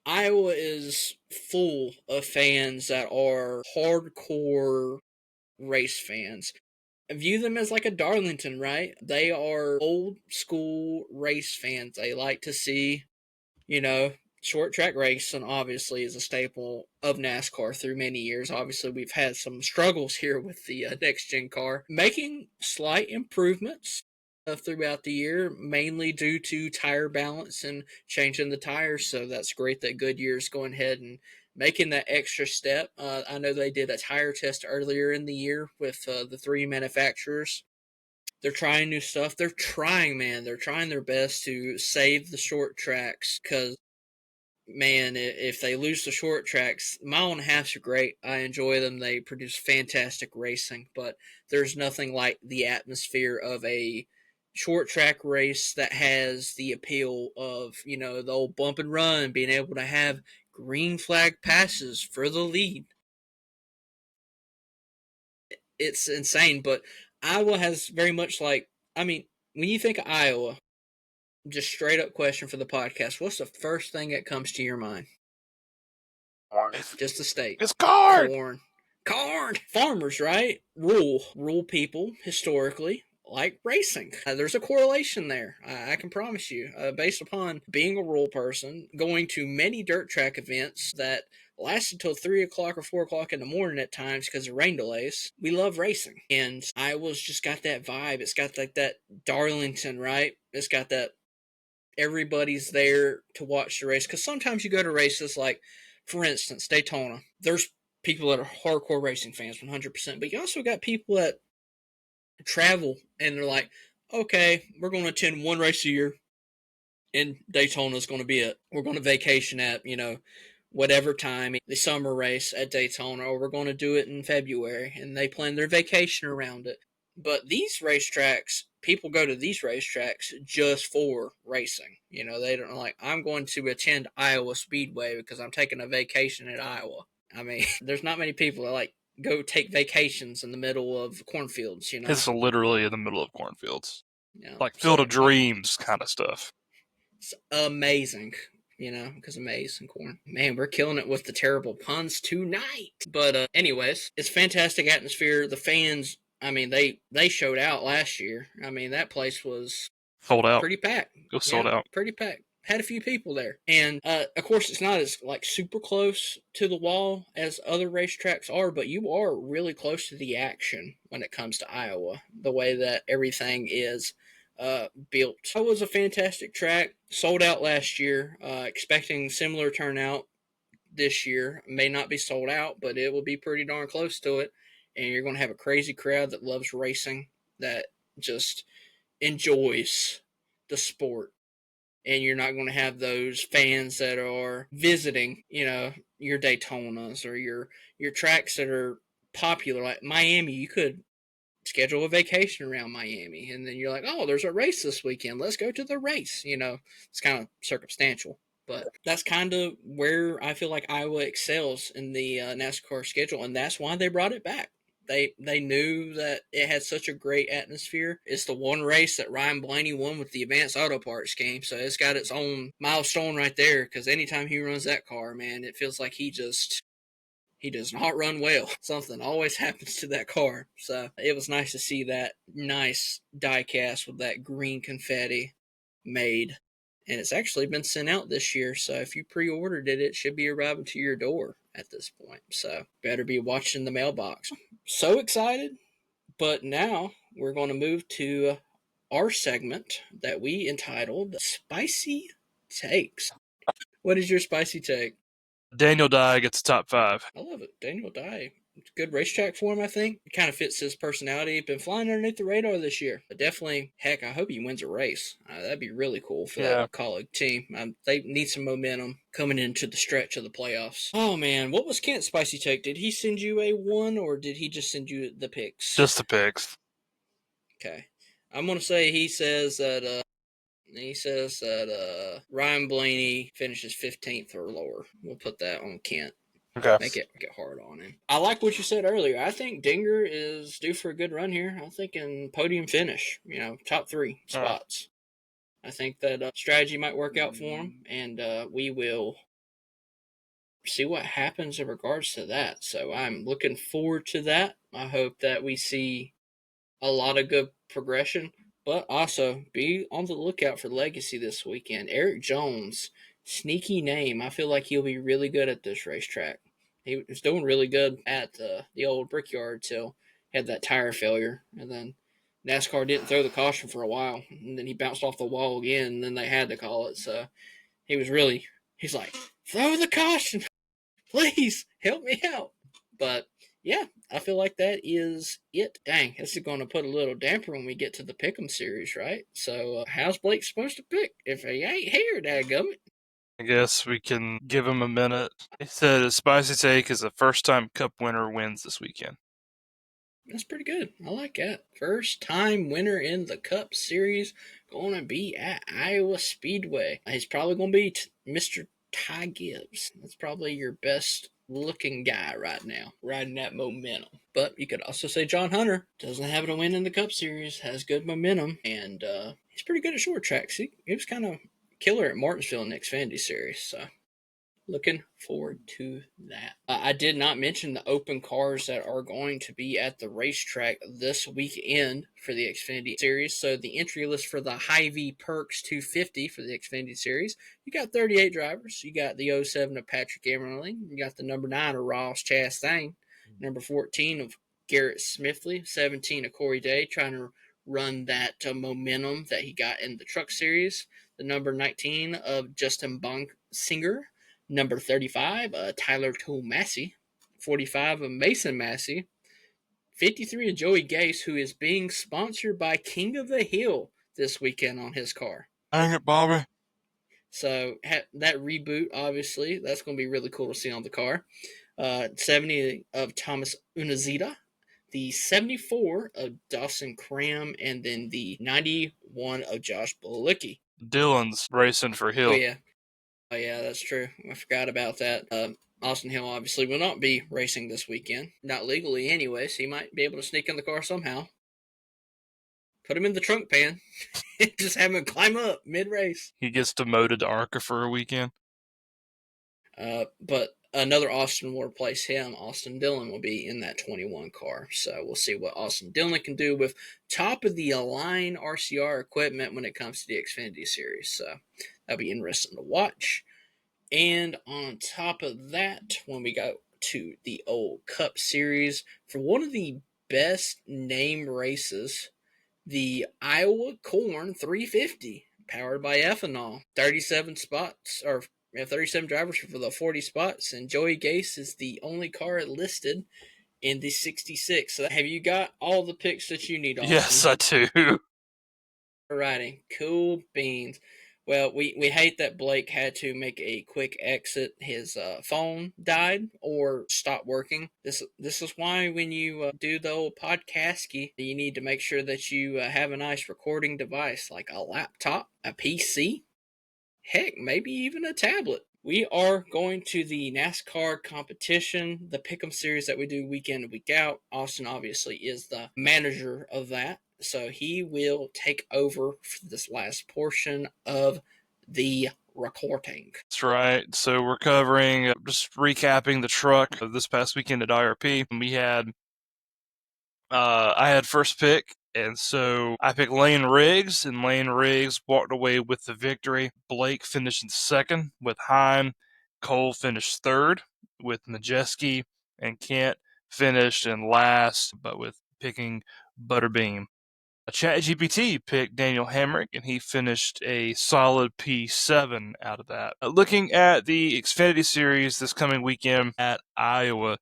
Iowa is full of fans that are hardcore race fans. I view them as like a Darlington, right? They are old school race fans. They like to see, short track racing obviously is a staple of NASCAR through many years. Obviously, we've had some struggles here with the next gen car, making slight improvements throughout the year, mainly due to tire balance and changing the tires. So that's great that Goodyear's going ahead and making that extra step. I know they did a tire test earlier in the year with the 3 manufacturers. They're trying new stuff. They're trying, man. They're trying their best to save the short tracks because, man, if they lose the short tracks, mile and a halves are great. I enjoy them. They produce fantastic racing, but there's nothing like the atmosphere of a short track race that has the appeal of, the old bump and run, being able to have green flag passes for the lead. It's insane, but Iowa has very much when you think of Iowa, just straight up question for the podcast, what's the first thing that comes to your mind? Just the state. It's corn. Corn. Farmers, right? Rural people historically like racing. There's a correlation there. I can promise you, based upon being a rural person, going to many dirt track events that last until 3 o'clock or 4 o'clock in the morning at times because of rain delays. We love racing, and Iowa's just got that vibe. It's got like that Darlington, right? It's got that everybody's there to watch the race, because sometimes you go to races like, for instance, Daytona. There's people that are hardcore racing fans, 100%, but you also got people that travel and they're like, okay, we're going to attend one race a year, and Daytona is going to be it. We're going to vacation at, whatever time, the summer race at Daytona, or we're going to do it in February, and they plan their vacation around it. But these racetracks, people go to these racetracks just for racing. They don't like, I'm going to attend Iowa Speedway because I'm taking a vacation at Iowa. I mean, there's not many people that go take vacations in the middle of cornfields, It's literally in the middle of cornfields. Yeah. Like Field of Dreams kind of stuff. It's amazing, because of maize and corn. Man, we're killing it with the terrible puns tonight. But anyways, it's fantastic atmosphere. The fans, they showed out last year. That place was sold out. Pretty packed. It was sold out. Pretty packed. Had a few people there. And, of course, it's not as, super close to the wall as other racetracks are, but you are really close to the action when it comes to Iowa, the way that everything is built. It was a fantastic track. Sold out last year. Expecting similar turnout this year. May not be sold out, but it will be pretty darn close to it. And you're going to have a crazy crowd that loves racing, that just enjoys the sport. And you're not going to have those fans that are visiting, your Daytonas or your tracks that are popular. Like Miami, you could schedule a vacation around Miami, and then you're like, oh, there's a race this weekend. Let's go to the race. It's kind of circumstantial. But that's kind of where I feel like Iowa excels in the NASCAR schedule, and that's why they brought it back. They knew that it had such a great atmosphere. It's the one race that Ryan Blaney won with the Advanced Auto Parts game, so it's got its own milestone right there, because anytime he runs that car, man, it feels like he just he does not run well. Something always happens to that car. So it was nice to see that nice die cast with that green confetti made. And it's actually been sent out this year. So if you pre-ordered it, it should be arriving to your door at this point. So better be watching the mailbox. So excited. But now we're going to move to our segment that we entitled Spicy Takes. What is your spicy take? Daniel Dye gets top 5. I love it. Daniel Dye. Good racetrack for him, I think. It kind of fits his personality. Been flying underneath the radar this year. But definitely, heck, I hope he wins a race. That'd be really cool for that college team. They need some momentum coming into the stretch of the playoffs. Oh, man. What was Kent's spicy take? Did he send you a one, or did he just send you the picks? Just the picks. Okay. I'm going to say he says that Ryan Blaney finishes 15th or lower. We'll put that on Kent. Okay. Make it hard on him. I like what you said earlier. I think Dinger is due for a good run here. I'm thinking podium finish, top 3 spots. I think that strategy might work out for him, and we will see what happens in regards to that. So I'm looking forward to that. I hope that we see a lot of good progression, but also be on the lookout for Legacy this weekend. Erik Jones, sneaky name. I feel like he'll be really good at this racetrack. He was doing really good at the old Brickyard till he had that tire failure, and then NASCAR didn't throw the caution for a while, and then he bounced off the wall again, and then they had to call it. So he's like, throw the caution, please help me out. But yeah, I feel like that is it. Dang, this is going to put a little damper when we get to the Pick'em series, right? So how's Blake supposed to pick if he ain't here, dadgummit? I guess we can give him a minute. He said a spicy take is a first-time Cup winner wins this weekend. That's pretty good. I like that. First time winner in the Cup Series going to be at Iowa Speedway. He's probably going to be Mr. Ty Gibbs. That's probably your best looking guy right now, riding that momentum. But you could also say John Hunter doesn't have a win in the Cup Series, has good momentum, and he's pretty good at short tracks. He was kind of killer at Martinsville in the Xfinity Series, so looking forward to that. I did not mention the open cars that are going to be at the racetrack this weekend for the Xfinity Series. So the entry list for the Hy-Vee Perks 250 for the Xfinity Series, you got 38 drivers. You got the 07 of Patrick Emerling. You got the number 9 of Ross Chastain. Number 14 of Garrett Smithley. 17 of Corey Day, trying to run that momentum that he got in the Truck Series. The number 19 of Justin Bonsinger. Number 35, Tyler Tomassi. 45 of Mason Massey. 53 of Joey Gase, who is being sponsored by King of the Hill this weekend on his car. Dang it, Bobby. So that reboot, obviously, that's going to be really cool to see on the car. 70 of Thomas Unazita. The 74 of Dawson Cram, and then the 91 of Josh Bilicki. Dylan's racing for Hill. Oh, yeah, that's true. I forgot about that. Austin Hill obviously will not be racing this weekend. Not legally anyway, so he might be able to sneak in the car somehow. Put him in the trunk pan. Just have him climb up mid-race. He gets demoted to ARCA for a weekend. But another Austin will replace him. Austin Dillon will be in that 21 car. So we'll see what Austin Dillon can do with top-of-the-line RCR equipment when it comes to the Xfinity Series. So that'll be interesting to watch. And on top of that, when we go to the old Cup Series, for one of the best name races, the Iowa Corn 350, powered by ethanol. 37 spots, or 37 drivers for the 40 spots, and Joey Gase is the only car listed in the 66. So have you got all the picks that you need, Austin? Yes, I do. Alrighty, cool beans. Well, we hate that Blake had to make a quick exit. His phone died or stopped working. This is why when you do the old podcasty, you need to make sure that you have a nice recording device like a laptop, a PC, heck, maybe even a tablet. We are going to the NASCAR competition, the Pick'em series that we do week in and week out. Austin obviously is the manager of that. So he will take over for this last portion of the recording. That's right. So we're covering, just recapping the truck of this past weekend at IRP. We had, I had first pick, and so I picked Layne Riggs, and Layne Riggs walked away with the victory. Blake finished in second with Heim. Cole finished third with Majeski, and Kent finished in last, but with picking Butterbean. ChatGPT picked Daniel Hamrick, and he finished a solid P7 out of that. Looking at the Xfinity Series this coming weekend at Iowa,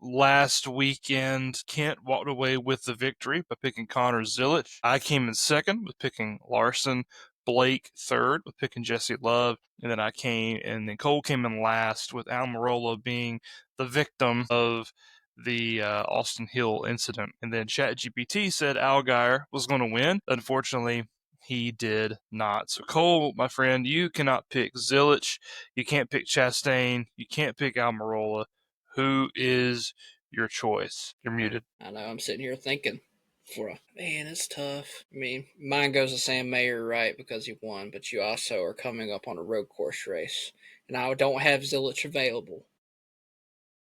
last weekend, Kent walked away with the victory by picking Connor Zilich. I came in second with picking Larson. Blake third with picking Jesse Love, and then Cole came in last with Almirola being the victim of the Austin Hill incident. And then ChatGPT said Allgaier was going to win. Unfortunately, he did not. So Cole, my friend, you cannot pick Zilich, you can't pick Chastain, you can't pick Almirola. Who is your choice? You're muted. I know, I'm sitting here thinking. Man, it's tough. I mean, mine goes to Sam Mayer, right, because he won, but you also are coming up on a road course race. And I don't have Zilich available.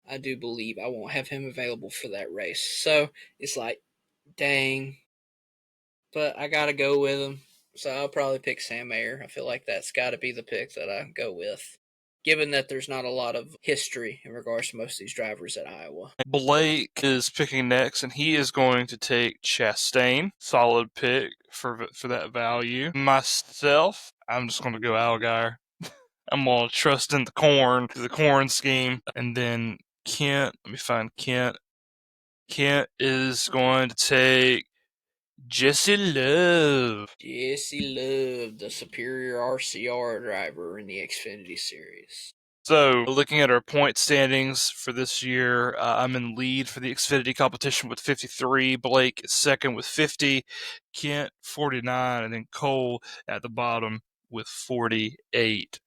I do believe I won't have him available for that race. So it's like, dang. But I got to go with him. So I'll probably pick Sam Mayer. I feel like that's got to be the pick that I go with, given that there's not a lot of history in regards to most of these drivers at Iowa. Blake is picking next, and he is going to take Chastain. Solid pick for that value. Myself, I'm just going to go Allgaier. I'm going to trust in the corn scheme. And then Kent, let me find Kent. Kent is going to take Jesse Love. Jesse Love, the superior RCR driver in the Xfinity Series. So, looking at our point standings for this year, I'm in lead for the Xfinity competition with 53. Blake is second with 50. Kent, 49. And then Cole at the bottom with 48.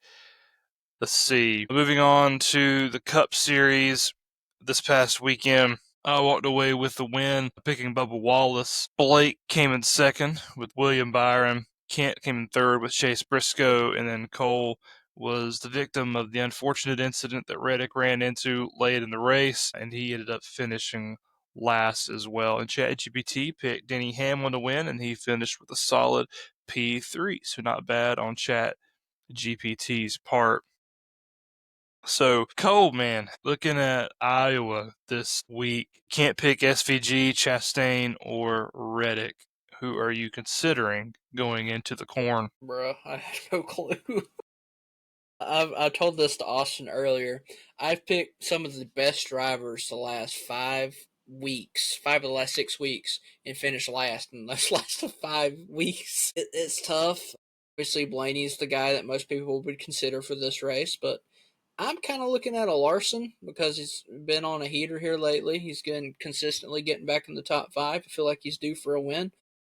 Let's see. Moving on to the Cup Series this past weekend. I walked away with the win, picking Bubba Wallace. Blake came in second with William Byron. Kent came in third with Chase Briscoe. And then Cole was the victim of the unfortunate incident that Reddick ran into late in the race, and he ended up finishing last as well. And ChatGPT picked Denny Hamlin to win, and he finished with a solid P3. So not bad on ChatGPT's part. So, Cole, man, looking at Iowa this week, can't pick SVG, Chastain, or Reddick. Who are you considering going into the corn? Bruh, I have no clue. I told this to Austin earlier. I've picked some of the best drivers the last 5 weeks, 5 of the last 6 weeks, and finished last in those last 5 weeks. It's tough. Obviously, Blaney's the guy that most people would consider for this race, but I'm kind of looking at a Larson because he's been on a heater here lately. He's consistently getting back in the top 5. I feel like he's due for a win.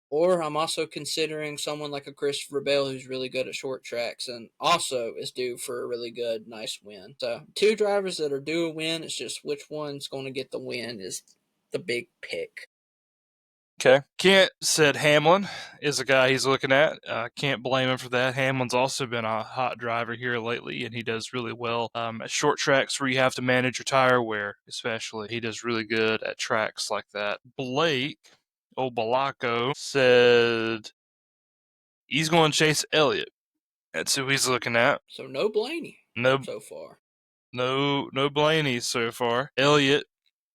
Or I'm also considering someone like a Christopher Bell who's really good at short tracks and also is due for a really good, nice win. So 2 drivers that are due a win. It's just which one's going to get the win is the big pick. Okay. Kent said Hamlin is a guy he's looking at. Can't blame him for that. Hamlin's also been a hot driver here lately, and he does really well at short tracks where you have to manage your tire wear, especially. He does really good at tracks like that. Blake Obalaco said he's going to chase Elliott. That's who he's looking at. So no Blaney so far. No Blaney so far. Elliott,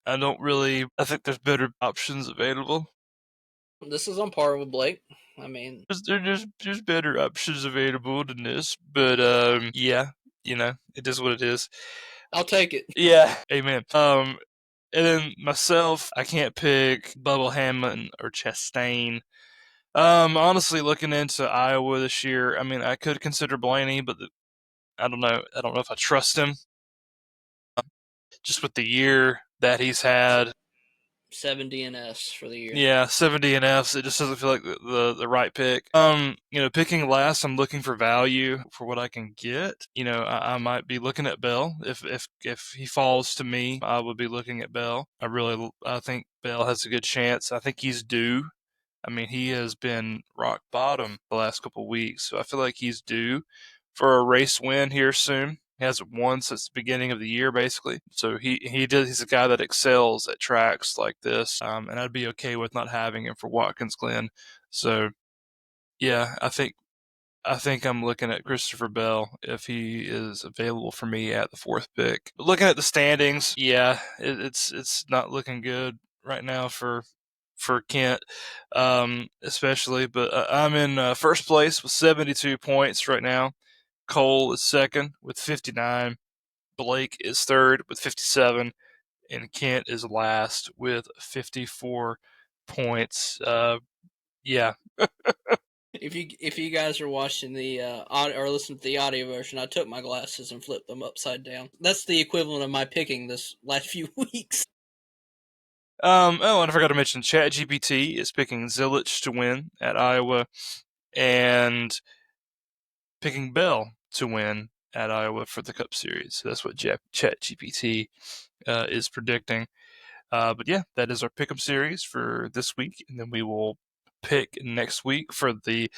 I think there's better options available. This is on par with Blake. I mean, there's better options available than this, but yeah, it is what it is. I'll take it. Yeah, amen. And then myself, I can't pick Bubba Hammond or Chastain. Honestly, looking into Iowa this year, I mean, I could consider Blaney, but I don't know. I don't know if I trust him. Just with the year that he's had. 7 DNS for the year. Yeah, 7 DNFs. It just doesn't feel like the right pick. Picking last, I'm looking for value for what I can get. I might be looking at Bell. If he falls to me, I would be looking at Bell. I think Bell has a good chance. I think he's due. I mean, he has been rock bottom the last couple of weeks, so I feel like he's due for a race win here soon. He hasn't won since the beginning of the year, basically. So he's a guy that excels at tracks like this, and I'd be okay with not having him for Watkins Glen. So, yeah, I think I'm looking at Christopher Bell if he is available for me at the 4th pick. But looking at the standings, yeah, it's not looking good right now for Kent, especially. But I'm in first place with 72 points right now. Cole is second with 59. Blake is third with 57, and Kent is last with 54 points. Yeah. If you guys are watching the audio or listening to the audio version, I took my glasses and flipped them upside down. That's the equivalent of my picking this last few weeks. Oh, and I forgot to mention, ChatGPT is picking Zilich to win at Iowa, and picking Bell to win at Iowa for the Cup Series. So that's what ChatGPT is predicting. But yeah, that is our pick'em series for this week, and then we will pick next week for the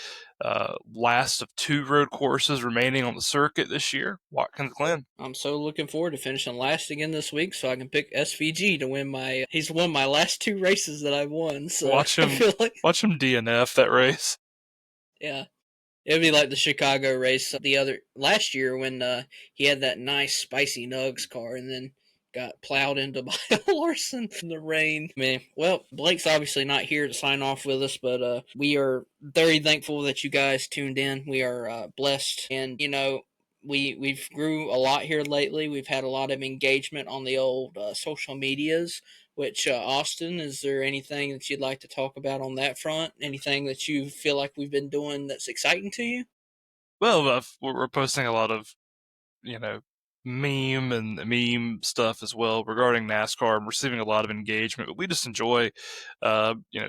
last of 2 road courses remaining on the circuit this year, Watkins Glen. I'm so looking forward to finishing last again this week, so I can pick SVG to win my. He's won my last 2 races that I've won. So Watch him DNF that race. Yeah. It'd be like the Chicago race last year when he had that nice spicy Nugs car and then got plowed into by Larson in the rain. Man, well, Blake's obviously not here to sign off with us, but we are very thankful that you guys tuned in. We are blessed, and we've grew a lot here lately. We've had a lot of engagement on the old social medias. Which, Austin, is there anything that you'd like to talk about on that front? Anything that you feel like we've been doing that's exciting to you? Well, we're posting a lot of, meme stuff as well regarding NASCAR. I'm receiving a lot of engagement, but we just enjoy,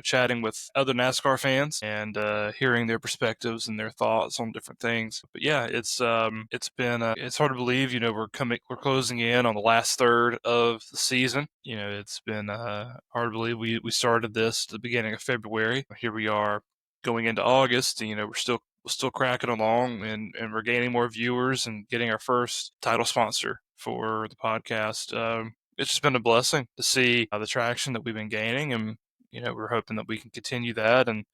chatting with other NASCAR fans and hearing their perspectives and their thoughts on different things. But yeah, it's been it's hard to believe. We're closing in on the last third of the season. It's been hard to believe we started this at the beginning of February. Here we are going into August. We're still cracking along, and we're gaining more viewers and getting our first title sponsor for the podcast. It's just been a blessing to see the traction that we've been gaining, and we're hoping that we can continue that and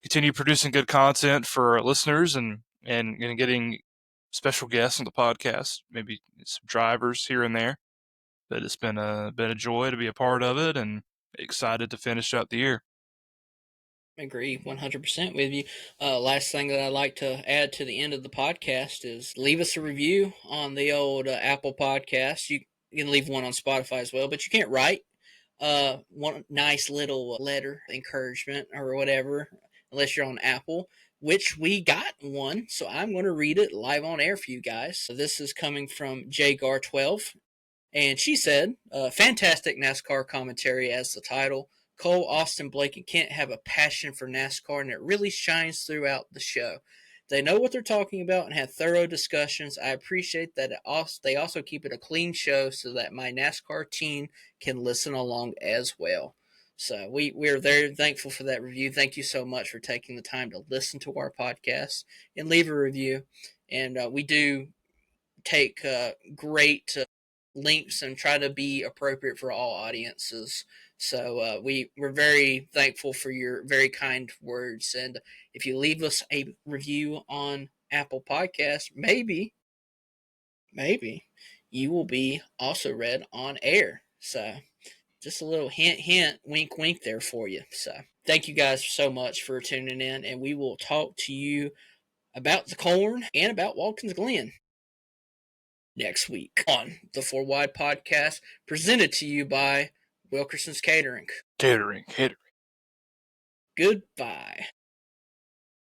continue producing good content for our listeners and getting special guests on the podcast, maybe some drivers here and there. But it's been a joy to be a part of it, and excited to finish out the year. Agree 100% with you. Last thing that I'd like to add to the end of the podcast is leave us a review on the old Apple podcast. You can leave one on Spotify as well, but you can't write one nice little letter, encouragement, or whatever, unless you're on Apple, which we got one. So I'm going to read it live on air for you guys. So this is coming from JGar12, and she said, fantastic NASCAR commentary as the title. Cole, Austin, Blake, and Kent have a passion for NASCAR, and it really shines throughout the show. They know what they're talking about and have thorough discussions. I appreciate that they also keep it a clean show so that my NASCAR team can listen along as well. So we're very thankful for that review. Thank you so much for taking the time to listen to our podcast and leave a review. And we do take great links and try to be appropriate for all audiences. So we're very thankful for your very kind words. And if you leave us a review on Apple Podcasts, maybe you will be also read on air. So just a little hint, wink, wink there for you. So thank you guys so much for tuning in, and we will talk to you about the corn and about Watkins Glen next week on the 4 Wide Podcast, presented to you by Wilkerson's Catering. Catering. Goodbye.